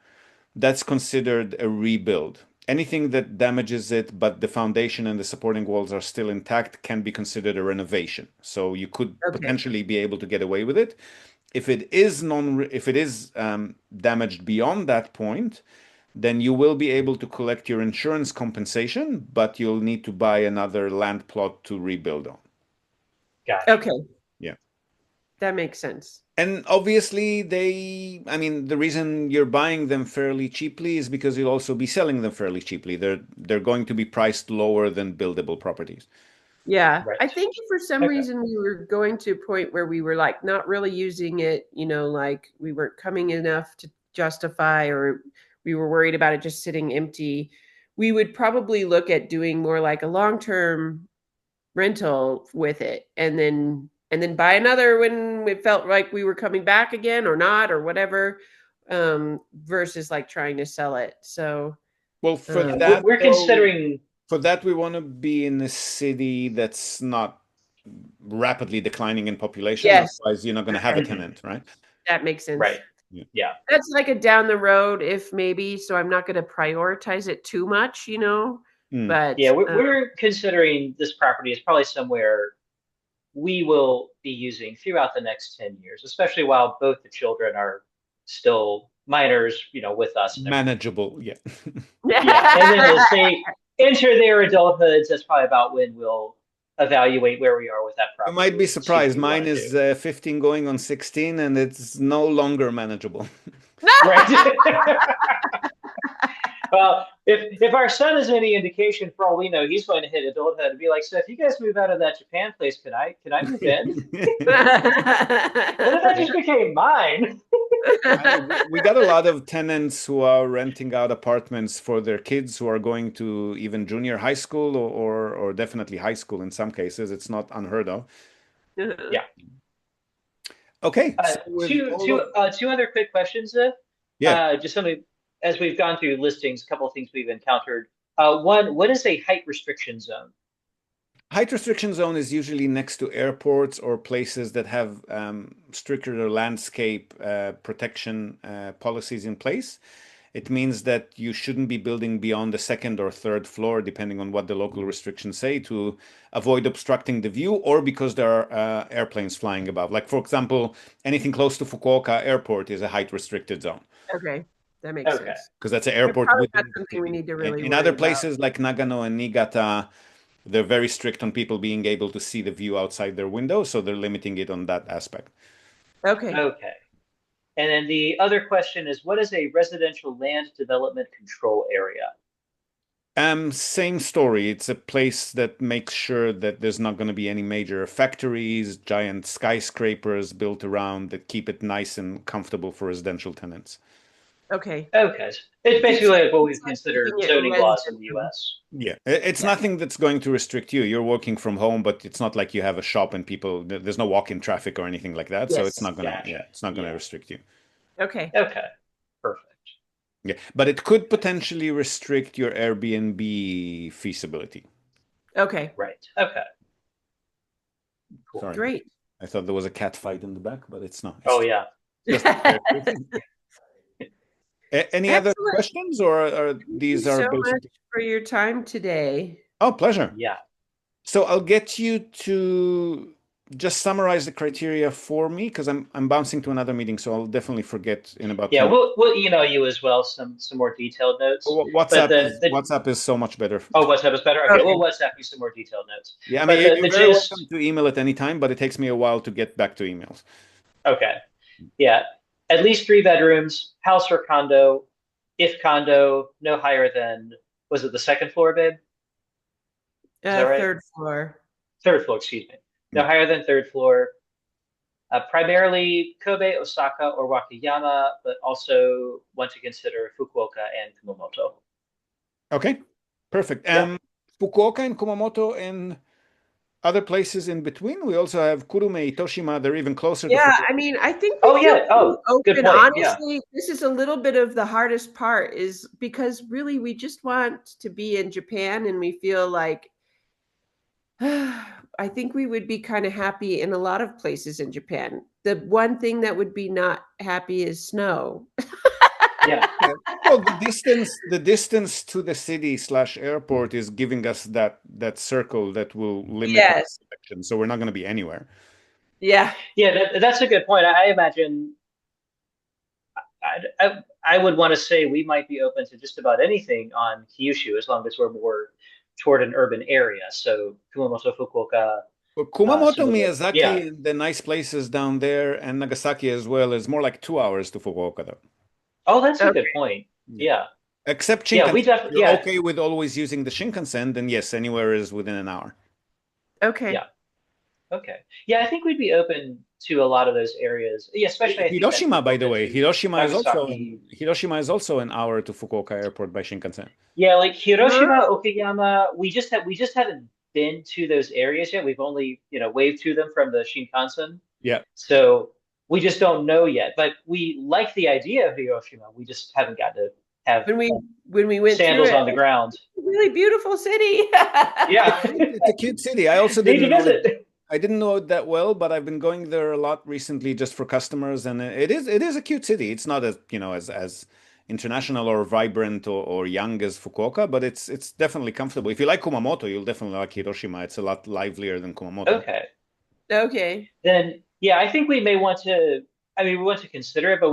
that's considered a rebuild. Anything that damages it, but the foundation and the supporting walls are still intact, can be considered a renovation. So you could potentially be able to get away with it. If it is damaged beyond that point, then you will be able to collect your insurance compensation, but you'll need to buy another land plot to rebuild on. Gotcha. Okay. Yeah. That makes sense. And obviously the reason you're buying them fairly cheaply is because you'll also be selling them fairly cheaply. They're going to be priced lower than buildable properties. Yeah. Right. I think if for some reason we were going to a point where we were like not really using it, like we weren't coming enough to justify, or we were worried about it just sitting empty, we would probably look at doing more like a long-term rental with it and then buy another when it felt like we were coming back again or not or whatever, versus like trying to sell it. So well, for that we're considering for that we want to be in a city that's not rapidly declining in population. Yes. Otherwise you're not going to have a tenant, right? That makes sense. right. Yeah. That's like a down the road if maybe, so I'm not going to prioritize it too much, but yeah, we're considering this property is probably somewhere we will be using throughout the next 10 years, especially while both the children are still minors, with us. Manageable, yeah. Yeah, and then as they enter their adulthood, that's probably about when we'll evaluate where we are with that property. You might be surprised. Mine is 15 going on 16, and it's no longer manageable. Right. Well, if our son is any indication, for all we know, he's going to hit adulthood and be like, so if you guys move out of that Japan place, can I move in? What if that just became mine? We got a lot of tenants who are renting out apartments for their kids who are going to even junior high school or definitely high school in some cases. It's not unheard of. Yeah. Okay. Two other quick questions. Just something. As we've gone through listings, a couple of things we've encountered. One, what is a height restriction zone? Height restriction zone is usually next to airports or places that have stricter landscape protection policies in place. It means that you shouldn't be building beyond the second or third floor, depending on what the local restrictions say, to avoid obstructing the view or because there are airplanes flying above. Like, for example, anything close to Fukuoka Airport is a height restricted zone. Okay. That makes sense. Because that's an airport. That's something we need to really in other places like Nagano and Niigata, they're very strict on people being able to see the view outside their window, so they're limiting it on that aspect. Okay. And then the other question is, what is a residential land development control area? Same story. It's a place that makes sure that there's not going to be any major factories, giant skyscrapers built around that keep it nice and comfortable for residential tenants. Okay. It's basically like what we've considered zoning laws in the US. Yeah, it's nothing that's going to restrict you. You're working from home, but it's not like you have a shop and there's no walk-in traffic or anything like that. Yes. So it's not going to restrict you. Okay. Perfect. Yeah, but it could potentially restrict your Airbnb feasibility. Okay. Right. Okay. Cool. Sorry. Great. I thought there was a cat fight in the back, but it's not. Oh yeah. Just any other Excellent. questions, or Thank these you are so much basically? for your time today. Oh, pleasure. Yeah. So I'll get you to just summarize the criteria for me because I'm bouncing to another meeting, so I'll definitely forget in about Yeah, 10 minutes. we'll email you as well some more detailed notes. But WhatsApp is so much better. oh, WhatsApp is better. Okay, Okay. we'll WhatsApp you some more detailed notes. Yeah, I But mean, the you're very welcome gist. to email at any time, but it takes me a while to get back to emails. Okay, yeah, at least 3 bedrooms, house or condo. If condo, no higher than, was it the second floor, babe? Is that right? Third floor. Third floor, excuse me. No Yeah. higher than third floor. Primarily Kobe, Osaka, or Wakayama, but also want to consider Fukuoka and Kumamoto. Okay, perfect. Yeah. Fukuoka and Kumamoto and other places in between. We also have Kurume, Itoshima. They're even closer to Yeah, Fukuoka. I mean, I think Oh we feel yeah. Oh, pretty good open. point. Yeah. Honestly, this is a little bit of the hardest part is because really we just want to be in Japan and we feel like I think we would be kind of happy in a lot of places in Japan. The one thing that would be not happy is snow. Yeah. Yeah. Well, the distance to the city slash airport is giving us that circle that will limit our Yes. selection. So we're not going to be anywhere. Yeah. Yeah, that's a good point. I imagine I would want to say we might be open to just about anything on Kyushu as long as we're more toward an urban area. So Kumamoto, Fukuoka, But some Kumamoto, of the yeah. Miyazaki, the nice places down there, and Nagasaki as well is more like 2 hours to Fukuoka, though. Oh, that's a Okay. good point. Yeah. Yeah. Except Yeah, we Shinkansen. definitely You're yeah. okay with always using the Shinkansen, then yes, anywhere is within an hour. Okay. Yeah. Okay. Yeah, I think we'd be open to a lot of those areas. Yeah, especially I think that Hiroshima, by the Fukuoka way, too. Nagasaki. Hiroshima is also an hour to Fukuoka Airport by Shinkansen. Yeah, like Hiroshima, Oh, Okayama, we just haven't been to those areas yet. We've only, waved to them from the Shinkansen. Yeah. So we just don't know yet. But we like the idea of Hiroshima. We just haven't got to have when we went through sandals it, on the ground. really beautiful city. Yeah. It's a cute city. I also Need to didn't know it. visit. I didn't know it that well, but I've been going there a lot recently just for customers, and it is a cute city. It's not as international or vibrant or young as Fukuoka, but it's definitely comfortable. If you like Kumamoto, you'll definitely like Hiroshima. It's a lot livelier than Kumamoto. Okay. Okay. Then yeah, I think we may want to. I mean, we want to consider it, but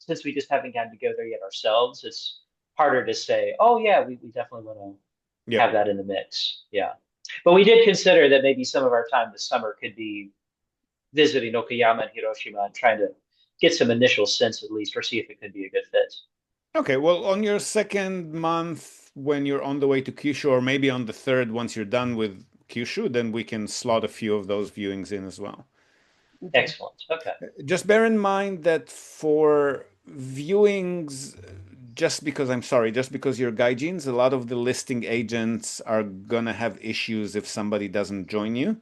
since we just haven't gotten to go there yet ourselves, it's harder to say. Oh yeah, we definitely want to Yeah. have that in the mix. Yeah, but we did consider that maybe some of our time this summer could be visiting Okayama and Hiroshima and trying to get some initial sense at least, or see if it could be a good fit. Okay, well, on your second month, when you're on the way to Kyushu, or maybe on the third, once you're done with Kyushu, then we can slot a few of those viewings in as well. Excellent. Okay. Just bear in mind that for viewings, just because you're gaijins, a lot of the listing agents are gonna have issues if somebody doesn't join you.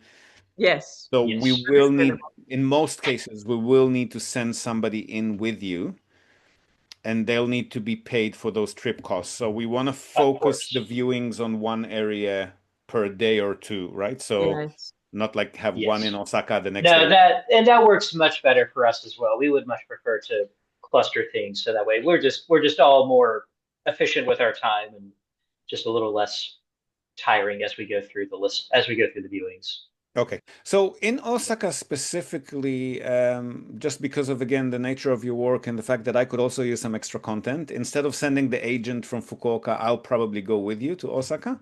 Yes. So Yes. we will need, in most cases, we will need to send somebody in with you, and they'll need to be paid for those trip costs. So we want to focus the viewings on one area per day or two, right? So Yes. not like have Yes. one in Osaka the next No, day. that works much better for us as well. We would much prefer to cluster things so that way we're just all more efficient with our time and just a little less tiring as we go through the list as we go through the viewings. Okay. So in Osaka specifically, just because of, again, the nature of your work and the fact that I could also use some extra content, instead of sending the agent from Fukuoka, I'll probably go with you to Osaka.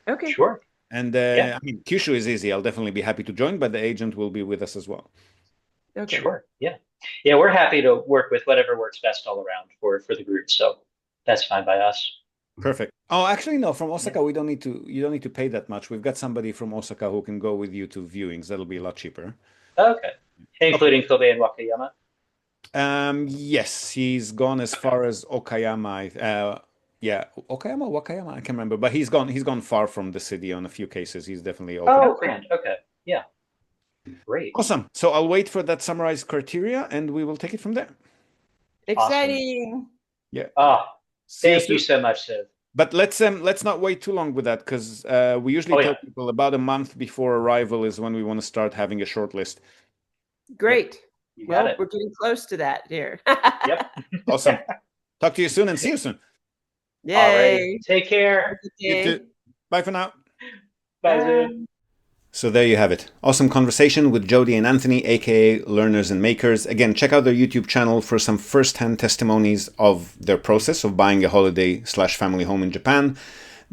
Okay. Sure. And Yeah. I mean, Kyushu is easy. I'll definitely be happy to join, but the agent will be with us as well. Okay. Sure. Yeah. Yeah, we're happy to work with whatever works best all around for the group. So that's fine by us. Perfect. Oh, actually, no, from Osaka, you don't need to pay that much. We've got somebody from Osaka who can go with you to viewings. That'll be a lot cheaper. Okay. Including Kobe and Wakayama. Yes, he's gone as far as Okayama. Yeah, Okayama, Wakayama, I can't remember, but he's gone far from the city on a few cases. He's definitely open. Oh, grand. Okay. Yeah. Great. Awesome. So I'll wait for that summarized criteria and we will take it from there. Exciting. Yeah. Oh, thank you soon. so much, Siv. But let's not wait too long with that, because we usually tell people about a month before arrival is when we want to start having a short list. Great. You got it. We're getting close to that here. Yep. Awesome. Talk to you soon and see you soon. Yay. All right. Take care. You too. Bye for now. Bye, Bye. Ziv. So there you have it. Awesome conversation with Jody and Anthony, aka Learners and Makers. Again, check out their YouTube channel for some first-hand testimonies of their process of buying a holiday/family home in Japan.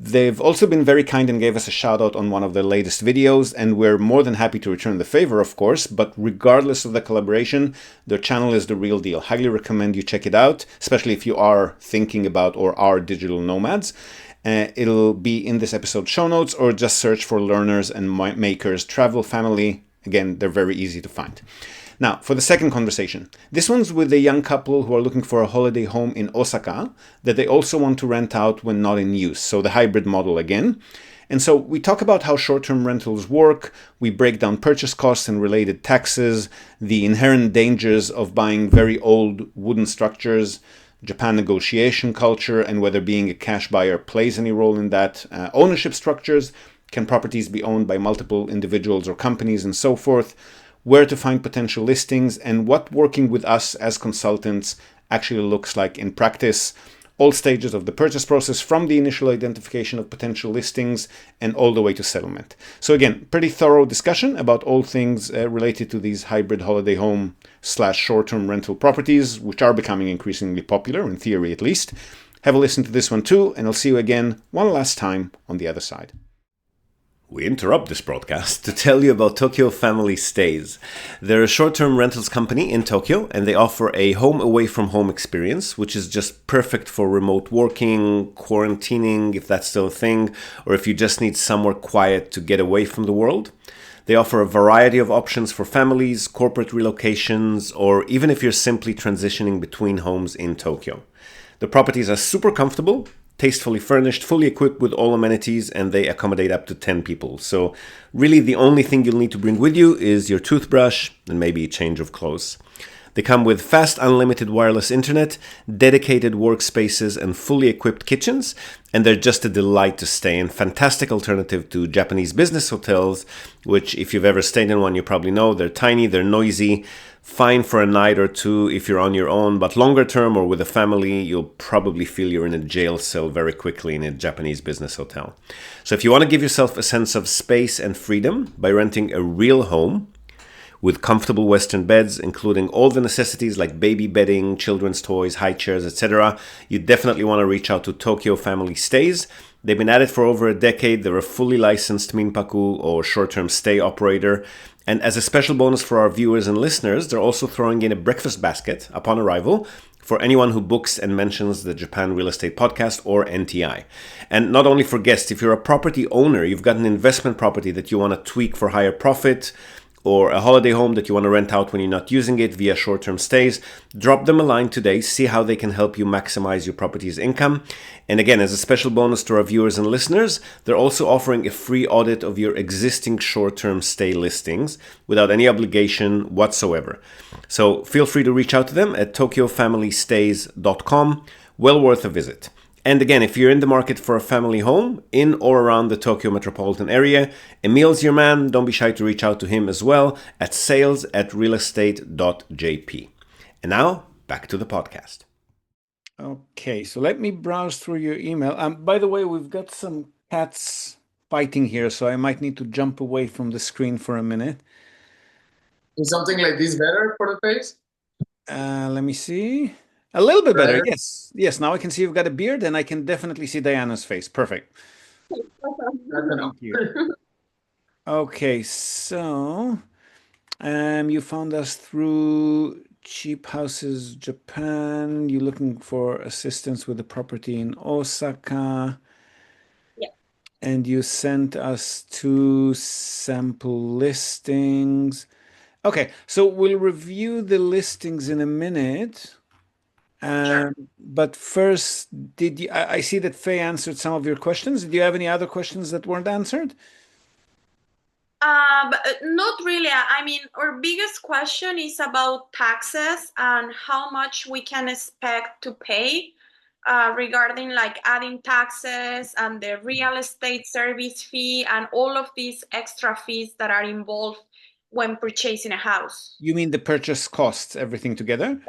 They've also been very kind and gave us a shout out on one of their latest videos, and we're more than happy to return the favor, of course, but regardless of the collaboration, their channel is the real deal. Highly recommend you check it out, especially if you are thinking about or are digital nomads. It'll be in this episode show notes, or just search for Learners and Makers Travel Family. Again, they're very easy to find. Now, for the second conversation. This one's with a young couple who are looking for a holiday home in Osaka that they also want to rent out when not in use. So the hybrid model again. And so we talk about how short-term rentals work, we break down purchase costs and related taxes, the inherent dangers of buying very old wooden structures, Japan negotiation culture, and whether being a cash buyer plays any role in that, ownership structures, can properties be owned by multiple individuals or companies, and so forth, where to find potential listings, and what working with us as consultants actually looks like in practice. All stages of the purchase process, from the initial identification of potential listings and all the way to settlement. So again, pretty thorough discussion about all things related to these hybrid holiday home/short-term rental properties, which are becoming increasingly popular, in theory at least. Have a listen to this one too, and I'll see you again one last time on the other side. We interrupt this broadcast to tell you about Tokyo Family Stays. They're a short-term rentals company in Tokyo, and they offer a home away from home experience, which is just perfect for remote working, quarantining, if that's still a thing, or if you just need somewhere quiet to get away from the world. They offer a variety of options for families, corporate relocations, or even if you're simply transitioning between homes in Tokyo. The properties are super comfortable, tastefully furnished, fully equipped with all amenities, and they accommodate up to 10 people. So really the only thing you'll need to bring with you is your toothbrush and maybe a change of clothes. They come with fast unlimited wireless internet, dedicated workspaces, and fully equipped kitchens, and they're just a delight to stay in. Fantastic alternative to Japanese business hotels, which if you've ever stayed in one, you probably know they're tiny, they're noisy, fine for a night or two if you're on your own, but longer term or with a family, you'll probably feel you're in a jail cell very quickly in a Japanese business hotel. So if you want to give yourself a sense of space and freedom by renting a real home with comfortable Western beds, including all the necessities like baby bedding, children's toys, high chairs, etc., you definitely want to reach out to Tokyo Family Stays. They've been at it for over a decade. They're a fully licensed Minpaku or short-term stay operator. And as a special bonus for our viewers and listeners, they're also throwing in a breakfast basket upon arrival for anyone who books and mentions the Japan Real Estate Podcast or NTI. And not only for guests, if you're a property owner, you've got an investment property that you want to tweak for higher profit, or a holiday home that you want to rent out when you're not using it via short-term stays, drop them a line today, see how they can help you maximize your property's income. And again, as a special bonus to our viewers and listeners, they're also offering a free audit of your existing short-term stay listings without any obligation whatsoever. So feel free to reach out to them at tokyofamilystays.com. Well worth a visit. And again, if you're in the market for a family home in or around the Tokyo metropolitan area, Emil's your man. Don't be shy to reach out to him as well at sales@realestate.jp. And now, back to the podcast. Okay, so let me browse through your email. By the way, we've got some cats fighting here, so I might need to jump away from the screen for a minute. Is something like this better for the face? Let me see. A little bit better, Better? yes. Yes, now I can see you've got a beard, and I can definitely see Diana's face. Perfect. That's enough. Thank you. Okay, so you found us through Cheap Houses Japan. You're looking for assistance with a property in Osaka. Yeah. And you sent us 2 sample listings. Okay, so we'll review the listings in a minute. But first, I see that Faye answered some of your questions. Did you have any other questions that weren't answered? But not really. I mean, our biggest question is about taxes and how much we can expect to pay regarding like adding taxes and the real estate service fee and all of these extra fees that are involved when purchasing a house. You mean the purchase costs, everything together?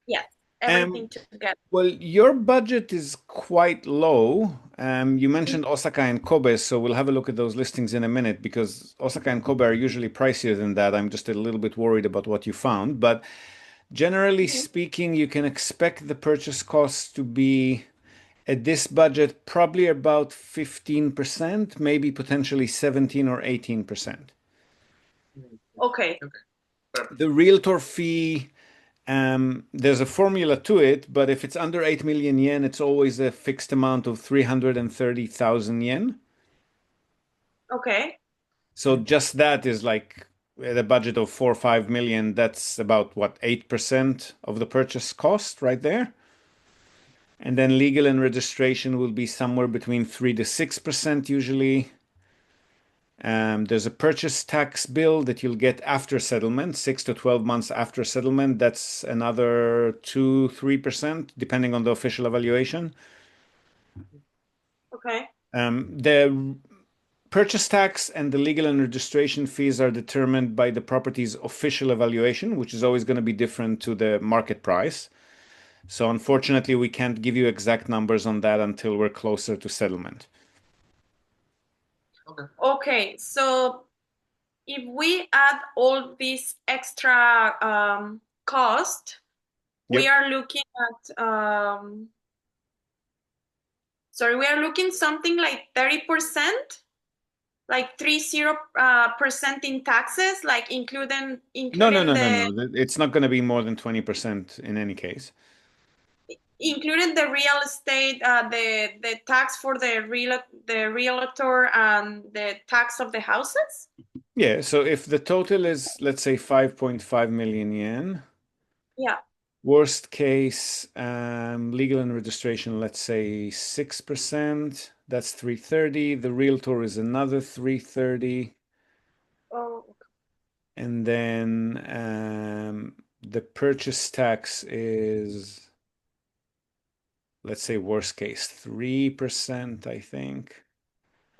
Yes, everything together. Well, your budget is quite low. You mentioned Osaka and Kobe, so we'll have a look at those listings in a minute because Osaka and Kobe are usually pricier than that. I'm just a little bit worried about what you found. But generally speaking, you can expect the purchase costs to be at this budget probably about 15%, maybe potentially 17 or 18%. Okay. The realtor fee, there's a formula to it, but if it's under 8 million yen, it's always a fixed amount of 330,000 yen. Okay. So just that is like at a budget of 4 or 5 million, that's about what, 8% of the purchase cost right there. And then legal and registration will be somewhere between 3 to 6% usually. There's a purchase tax bill that you'll get after settlement, 6 to 12 months after settlement. That's another 2, 3%, depending on the official evaluation. Okay. The purchase tax and the legal and registration fees are determined by the property's official evaluation, which is always going to be different to the market price. So unfortunately, we can't give you exact numbers on that until we're closer to settlement. Okay, so if we add all this extra cost, we Yep. are looking at we are looking something like 30%, like 30% in taxes, like including No. It's not going to be more than 20% in any case. including the real estate, the tax for the realtor and the tax of the houses. Yeah, so if the total is, let's say, 5.5 million yen, Yeah. worst case, legal and registration, let's say 6%, that's 330. The realtor is another 330. Oh, And then the purchase tax is, let's say, worst case, 3%, I think.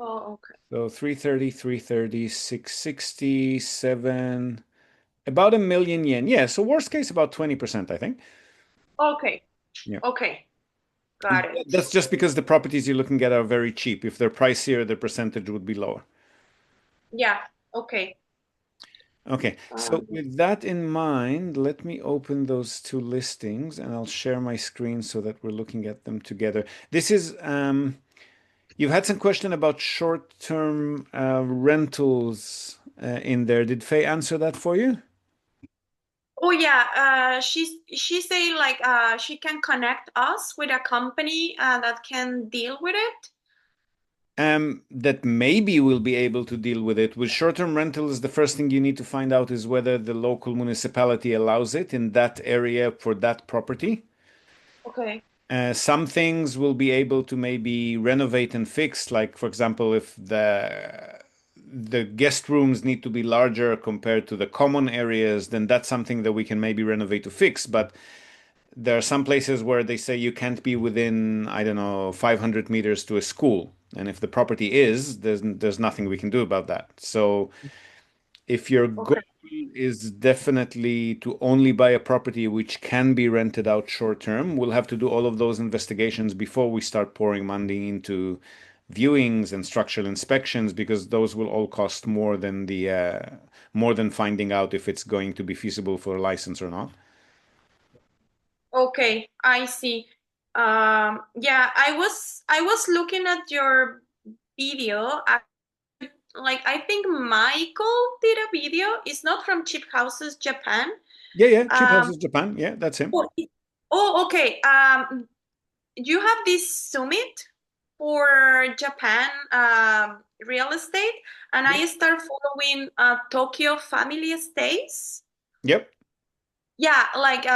oh, okay. So 330, 660, 7, about 1 million yen. Yeah, so worst case, about 20%, I think. Okay. Yeah. Okay. Got it. That's just because the properties you're looking at are very cheap. If they're pricier, the percentage would be lower. Yeah. Okay. Okay, so with that in mind, let me open those two listings and I'll share my screen so that we're looking at them together. This is, you've had some question about short-term rentals in there. Did Faye answer that for you? Oh yeah. She say like she can connect us with a company that can deal with it. That maybe we'll be able to deal with it. With short-term rentals, the first thing you need to find out is whether the local municipality allows it in that area for that property. Okay. Some things will be able to maybe renovate and fix, like for example, if the guest rooms need to be larger compared to the common areas, then that's something that we can maybe renovate to fix. But there are some places where they say you can't be within, I don't know, 500 meters to a school. And if the property is, there's nothing we can do about that. So if your goal is definitely to only buy a property which can be rented out short term, we'll have to do all of those investigations before we start pouring money into viewings and structural inspections, because those will all cost more than finding out if it's going to be feasible for a license or not. Okay, I see. Yeah, I was looking at your video. Like I think Michael did a video. It's not from Cheap Houses Japan. Yeah, Cheap Houses Japan. Yeah, that's him. Oh, okay. You have this summit for Japan real estate, and I start following Tokyo Family Estates. Yep. Yeah, like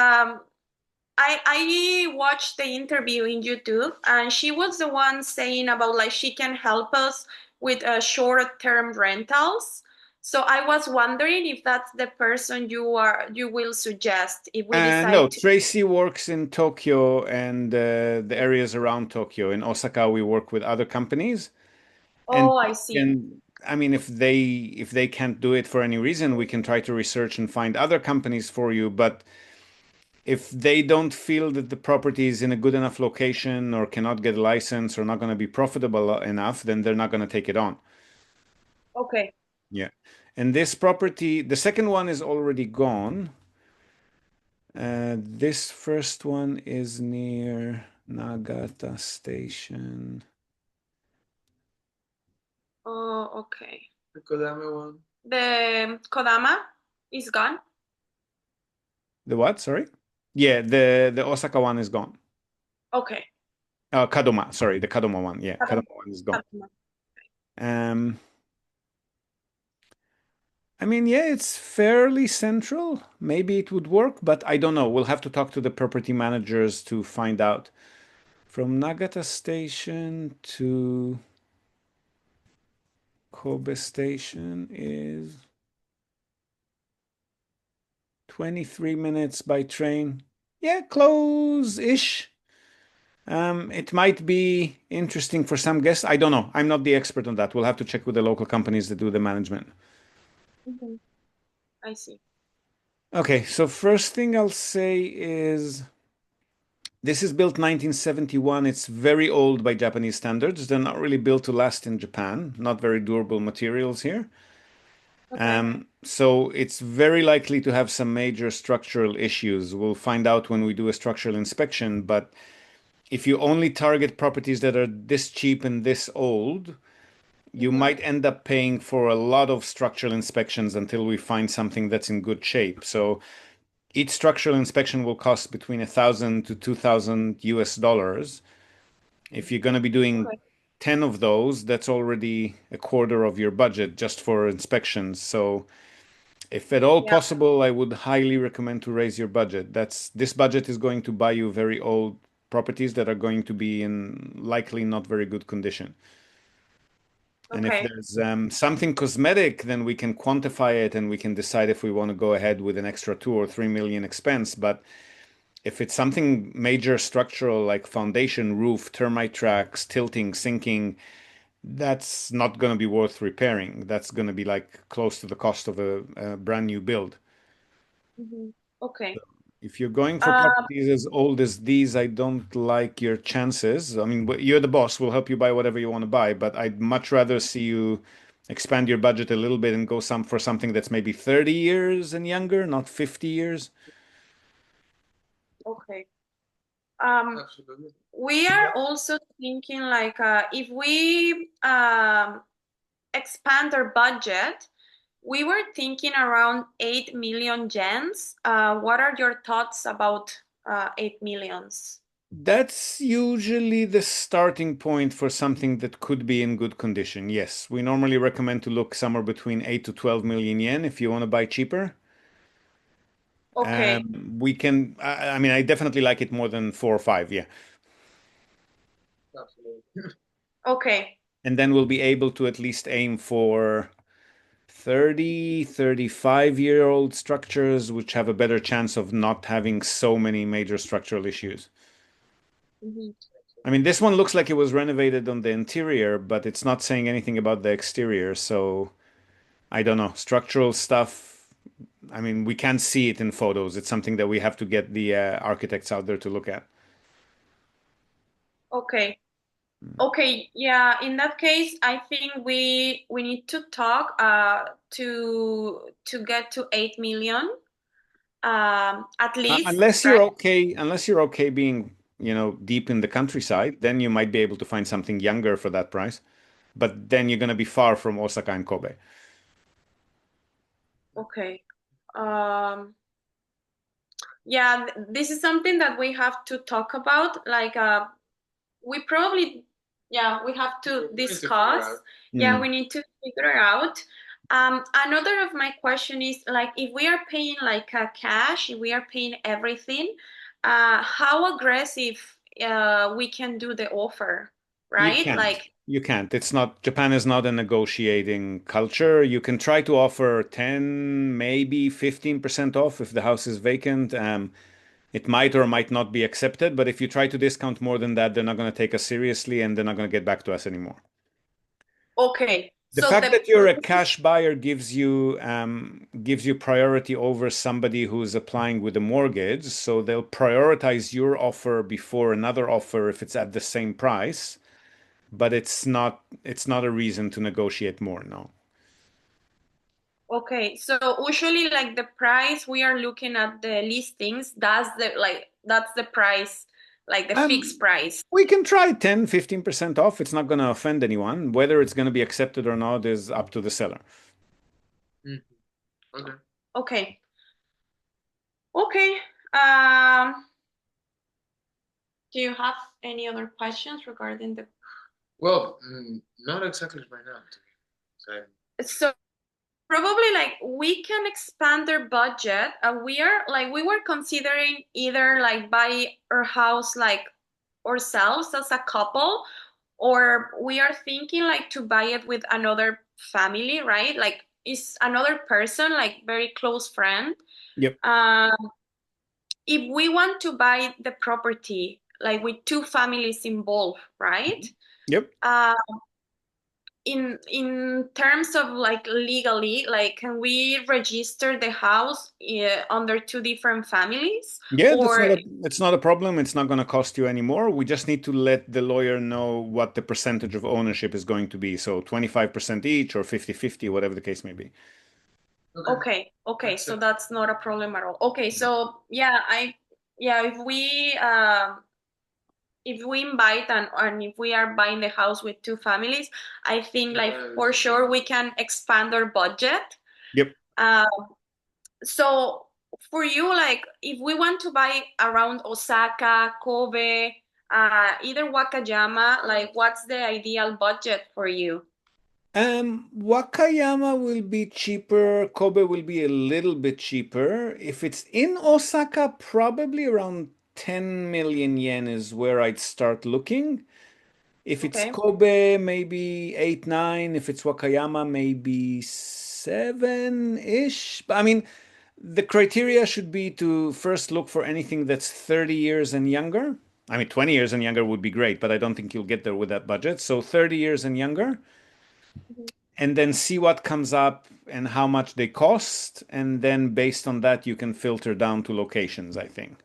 I watched the interview in YouTube, and she was the one saying about like she can help us with short-term rentals. So I was wondering if that's the person you will suggest if we decide No, to. Tracy works in Tokyo and the areas around Tokyo. In Osaka, we work with other companies. Oh, I see. And I mean, if they can't do it for any reason, we can try to research and find other companies for you. But if they don't feel that the property is in a good enough location or cannot get a license or not going to be profitable enough, then they're not going to take it on. Okay. Yeah. And this property, the second one is already gone. This first one is near Nagata Station. Oh, okay. The Kodama one. The Kodama is gone. The what? Sorry? Yeah, the Osaka one is gone. Okay. Kadoma, sorry, the Kadoma one. Yeah, Kadoma. Kadoma one is gone. Kadoma. I mean, yeah, it's fairly central. Maybe it would work, but I don't know. We'll have to talk to the property managers to find out. From Nagata Station to Kobe Station is 23 minutes by train. Yeah, close-ish. It might be interesting for some guests. I don't know. I'm not the expert on that. We'll have to check with the local companies that do the management. Mhm. I see. Okay, so first thing I'll say is this is built 1971. It's very old by Japanese standards. They're not really built to last in Japan. Not very durable materials here. Okay. So it's very likely to have some major structural issues. We'll find out when we do a structural inspection, but if you only target properties that are this cheap and this old, you Mhm. might end up paying for a lot of structural inspections until we find something that's in good shape. So each structural inspection will cost between 1,000 to 2,000 US dollars. If you're going to be doing Okay. 10 of those, that's already a quarter of your budget just for inspections. So if at all Yeah. possible, I would highly recommend to raise your budget. This budget is going to buy you very old properties that are going to be in likely not very good condition. And if Okay. there's something cosmetic, then we can quantify it and we can decide if we want to go ahead with an extra 2 or 3 million expense. But if it's something major structural like foundation, roof, termite tracks, tilting, sinking, that's not going to be worth repairing. That's going to be like close to the cost of a brand new build. Mhm. Okay. If you're going for Um, properties as old as these, I don't like your chances. I mean, you're the boss. We'll help you buy whatever you want to buy, but I'd much rather see you expand your budget a little bit and go for something that's maybe 30 years and younger, not 50 years. okay. Absolutely. We are also thinking like if we expand our budget, we were thinking around 8 million yens. What are your thoughts about 8 millions? That's usually the starting point for something that could be in good condition. Yes, we normally recommend to look somewhere between 8 to 12 million yen if you want to buy cheaper. Okay. We can, I mean, I definitely like it more than 4 or 5, yeah. Absolutely. Okay. And then we'll be able to at least aim for 30, 35-year-old structures, which have a better chance of not having so many major structural issues. Mhm. I mean, this one looks like it was renovated on the interior, but it's not saying anything about the exterior. So I don't know. Structural stuff, I mean, we can't see it in photos. It's something that we have to get the architects out there to look at. Okay. Okay, yeah, in that case, I think we need to talk to get to 8 million at least, right? Unless you're okay being, deep in the countryside, then you might be able to find something younger for that price. But then you're going to be far from Osaka and Kobe. Okay. Um, yeah, this is something that we have to talk about. Like, we probably, yeah, we have to We need to figure discuss. out. Yeah, Mm. we need to figure out. Another of my question is like, if we are paying like cash, if we are paying everything, how aggressive we can do the offer, You right? can't. Like, You can't. Japan is not a negotiating culture. You can try to offer 10, maybe 15% off if the house is vacant. It might or might not be accepted, but if you try to discount more than that, they're not going to take us seriously and they're not going to get back to us anymore. okay. The So fact the that you're a cash buyer gives you priority over somebody who's applying with a mortgage. So they'll prioritize your offer before another offer if it's at the same price, but it's not a reason to negotiate more, no. Okay, so usually like the price we are looking at the listings, that's the price, like the fixed price. We can try 10, 15% off. It's not going to offend anyone. Whether it's going to be accepted or not is up to the seller. Mhm. Okay. Okay. Okay. Um, do you have any other questions regarding the Well, not exactly right now. So, so probably like we can expand their budget. We were considering either like buy our house like ourselves as a couple, or we are thinking like to buy it with another family, right? Like is another person, like very close friend. Yep. If we want to buy the property like with two families involved, right? Yep. Uh, in terms of like legally, like can we register the house under two different families? Yeah, Or it's not a problem. It's not going to cost you any more. We just need to let the lawyer know what the percentage of ownership is going to be. So 25% each or 50-50, whatever the case may be. okay, so that's not a problem at all. Okay, so yeah, if we invite and if we are buying the house with two families, I think like for sure we can expand our budget. Yep. So for you, like if we want to buy around Osaka, Kobe, either Wakayama, like what's the ideal budget for you? Wakayama will be cheaper. Kobe will be a little bit cheaper. If it's in Osaka, probably around 10 million yen is where I'd start looking. If it's Okay. Kobe, maybe 8, 9. If it's Wakayama, maybe 7-ish. But I mean, the criteria should be to first look for anything that's 30 years and younger. I mean, 20 years and younger would be great, but I don't think you'll get there with that budget. So 30 years and younger, and then see what comes up and how much they cost. And then based on that, you can filter down to locations, I think.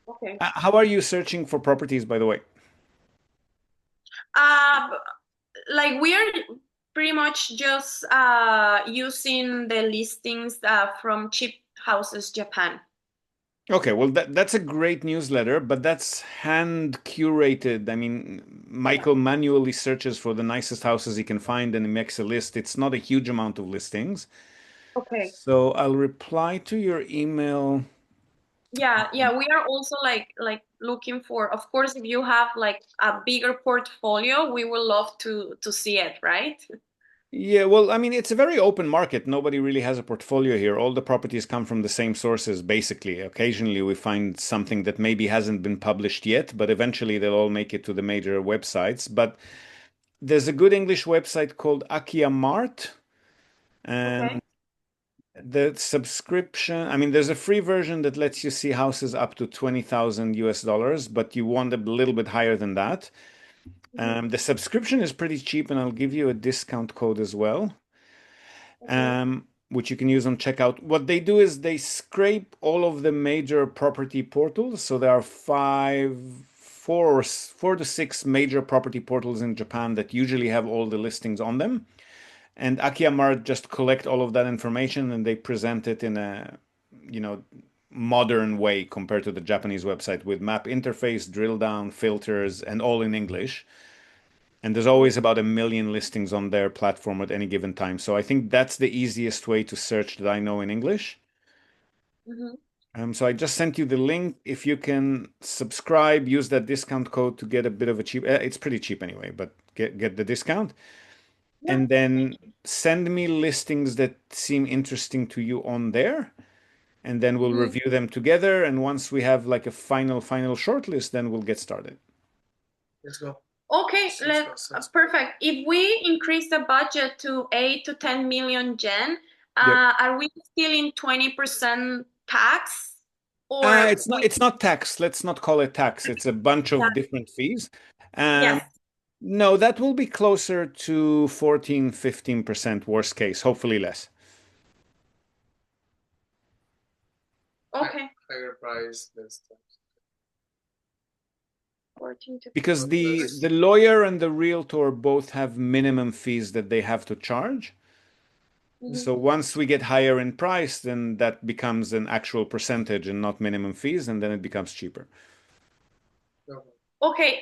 Okay. How are you searching for properties, by the way? Like we are pretty much just using the listings from Cheap Houses Japan. Okay, well, that's a great newsletter, but that's hand curated. I mean, Michael manually searches for the nicest houses he can find and he makes a list. It's not a huge amount of listings. Okay. So I'll reply to your email. Yeah, we are also like looking for, of course, if you have like a bigger portfolio, we would love to see it, right? Yeah, well, I mean, it's a very open market. Nobody really has a portfolio here. All the properties come from the same sources, basically. Occasionally, we find something that maybe hasn't been published yet, but eventually they'll all make it to the major websites. But there's a good English website called Akia Mart, and Okay. the subscription, I mean, there's a free version that lets you see houses up to 20,000 US dollars, but you want a little bit higher than that. The subscription is pretty cheap, and I'll give you a discount code as well, which you can use on checkout. What they do is they scrape all of the major property portals. So there are four to six major property portals in Japan that usually have all the listings on them. And Akiyamart just collect all of that information and they present it in a, modern way compared to the Japanese website with map interface, drill down, filters, and all in English. And there's always about 1 million listings on their platform at any given time. So I think that's the easiest way to search that I know in English. So I just sent you the link. If you can subscribe, use that discount code to get a bit of a cheap. It's pretty cheap anyway, but get the discount. And then send me listings that seem interesting to you on there. And then we'll review them together. And once we have like a final shortlist, then we'll get started. Let's go. Okay, perfect. If we increase the budget to 8 to 10 million yen, are we still in 20% tax? Or it's not tax. Let's not call it tax. It's a bunch of different fees. Yes. No, that will be closer to 14, 15% worst case, hopefully less. Okay. Higher price, less tax. 14 to Because the lawyer and the realtor both have minimum fees that they have to charge. Mhm. So once we get higher in price, then that becomes an actual percentage and not minimum fees, and then it becomes cheaper. Okay,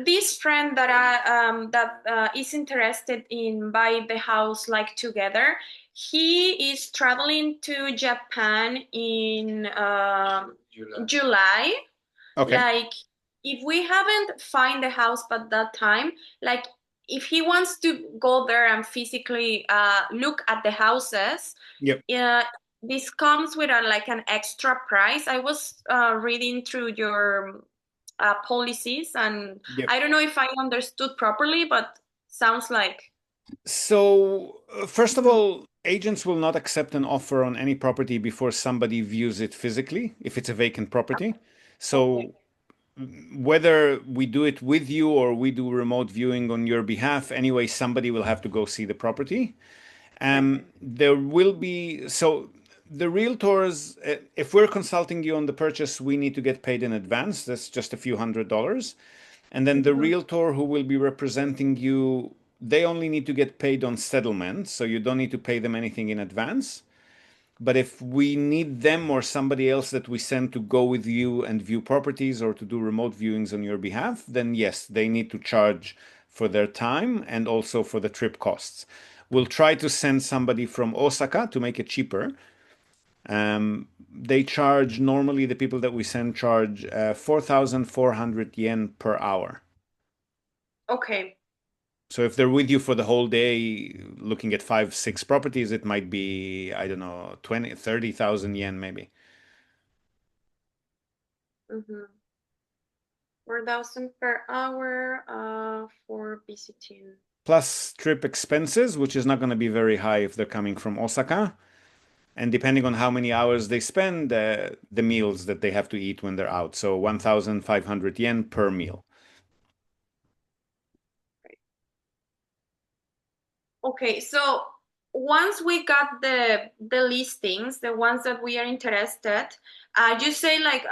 this friend that is interested in buying the house like together, he is traveling to Japan in July. Okay. Like, if we haven't find the house by that time, like if he wants to go there and physically look at the houses, Yep. this comes with like an extra price. I was reading through your policies, and Yep. I don't know if I understood properly, but sounds like. So, first of all, agents will not accept an offer on any property before somebody views it physically, if it's a vacant property. So, whether we do it with you or we do remote viewing on your behalf, anyway, somebody will have to go see the property. There will be, so the realtors, if we're consulting you on the purchase, we need to get paid in advance. That's just a few $100s. And then the realtor who will be representing you, they only need to get paid on settlement. So you don't need to pay them anything in advance. But if we need them or somebody else that we send to go with you and view properties or to do remote viewings on your behalf, then yes, they need to charge for their time and also for the trip costs. We'll try to send somebody from Osaka to make it cheaper. They charge, normally the people that we send charge 4,400 yen per hour. Okay. So if they're with you for the whole day, looking at 5, 6 properties, it might be, I don't know, 20, 30,000 yen maybe. 4,000 per hour for visiting. Plus trip expenses, which is not going to be very high if they're coming from Osaka. And depending on how many hours they spend, the meals that they have to eat when they're out. So 1,500 yen per meal. Okay, so once we got the listings, the ones that we are interested, you say like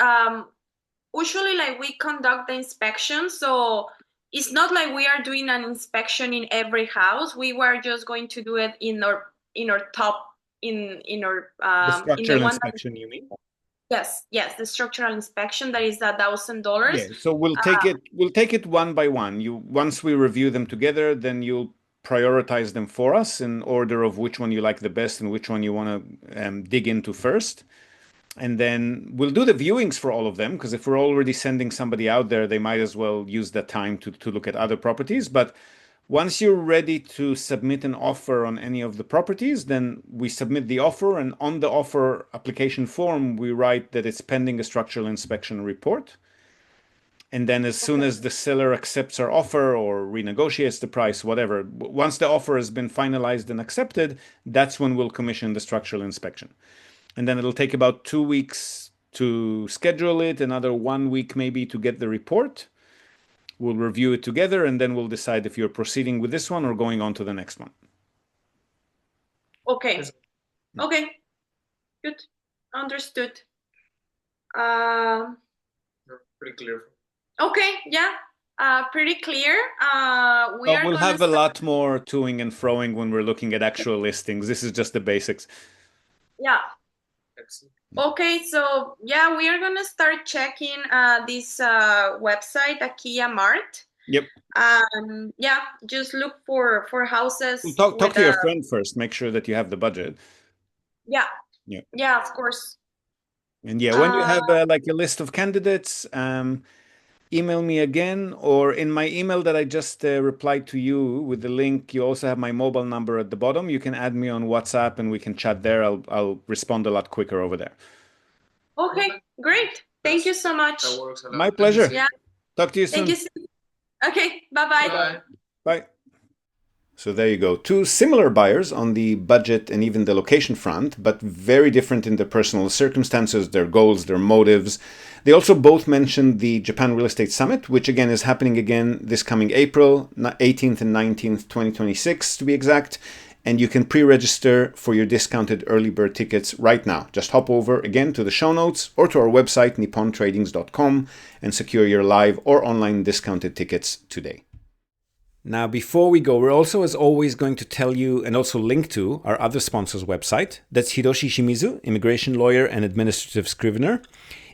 usually like we conduct the inspection, so it's not like we are doing an inspection in every house. We were just going to do it in our top in our The in the structural one inspection, you mean? yes, the structural inspection that is $1,000. Yeah, so we'll take it one by one. Once we review them together, then you'll prioritize them for us in order of which one you like the best and which one you want to dig into first. And then we'll do the viewings for all of them, because if we're already sending somebody out there, they might as well use that time to look at other properties. But once you're ready to submit an offer on any of the properties, then we submit the offer, and on the offer application form, we write that it's pending a structural inspection report. And then as soon as the seller accepts our offer or renegotiates the price, whatever, once the offer has been finalized and accepted, that's when we'll commission the structural inspection. And then it'll take about 2 weeks to schedule it, another 1 week maybe to get the report. We'll review it together, and then we'll decide if you're proceeding with this one or going on to the next one. Okay. Good. Understood. Pretty clear. Okay, yeah. Pretty clear. We'll have a lot more toing and froing when we're looking at actual listings. This is just the basics. Yeah. Excellent. Okay, so yeah, we are gonna start checking this website, Akiya Mart. Yep. Yeah, just look for houses. Talk to your friend first. Make sure that you have the budget. Yeah. Yeah. Yeah, of course. And yeah, when you have like a list of candidates, email me again, or in my email that I just replied to you with the link, you also have my mobile number at the bottom. You can add me on WhatsApp and we can chat there. I'll respond a lot quicker over there. Okay, great. Thank you so much. That works a lot. My pleasure. Yeah. Talk to you soon. Thank you. Okay, bye-bye. Bye. Bye. So there you go. Two similar buyers on the budget and even the location front, but very different in their personal circumstances, their goals, their motives. They also both mentioned the Japan Real Estate Summit, which again is happening again this coming April 18th and 19th, 2026 to be exact. And you can pre-register for your discounted early bird tickets right now. Just hop over again to the show notes or to our website, nippontradings.com, and secure your live or online discounted tickets today. Now, before we go, we're also, as always, going to tell you and also link to our other sponsor's website. That's Hiroshi Shimizu, immigration lawyer and administrative scrivener.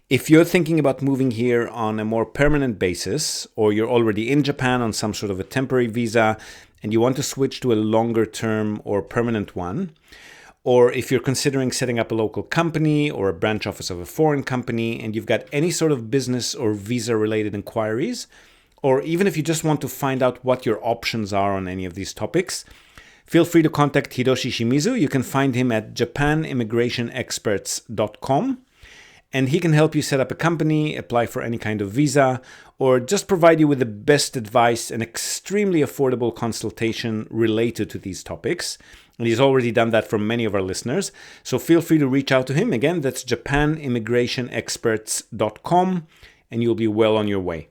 If you're thinking about moving here on a more permanent basis, or you're already in Japan on some sort of a temporary visa, and you want to switch to a longer term or permanent one, or if you're considering setting up a local company or a branch office of a foreign company, and you've got any sort of business or visa-related inquiries, or even if you just want to find out what your options are on any of these topics, feel free to contact Hiroshi Shimizu. You can find him at japanimmigrationexperts.com, and he can help you set up a company, apply for any kind of visa, or just provide you with the best advice and extremely affordable consultation related to these topics. And he's already done that for many of our listeners. So feel free to reach out to him. Again, that's japanimmigrationexperts.com, and you'll be well on your way.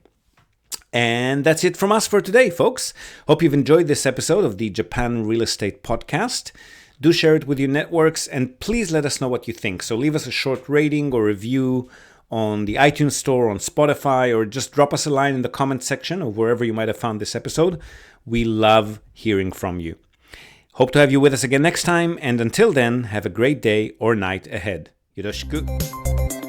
And that's it from us for today, folks. Hope you've enjoyed this episode of the Japan Real Estate Podcast. Do share it with your networks, and please let us know what you think. So leave us a short rating or review on the iTunes Store, on Spotify, or just drop us a line in the comment section or wherever you might have found this episode. We love hearing from you. Hope to have you with us again next time, and until then, have a great day or night ahead. Yoroshiku.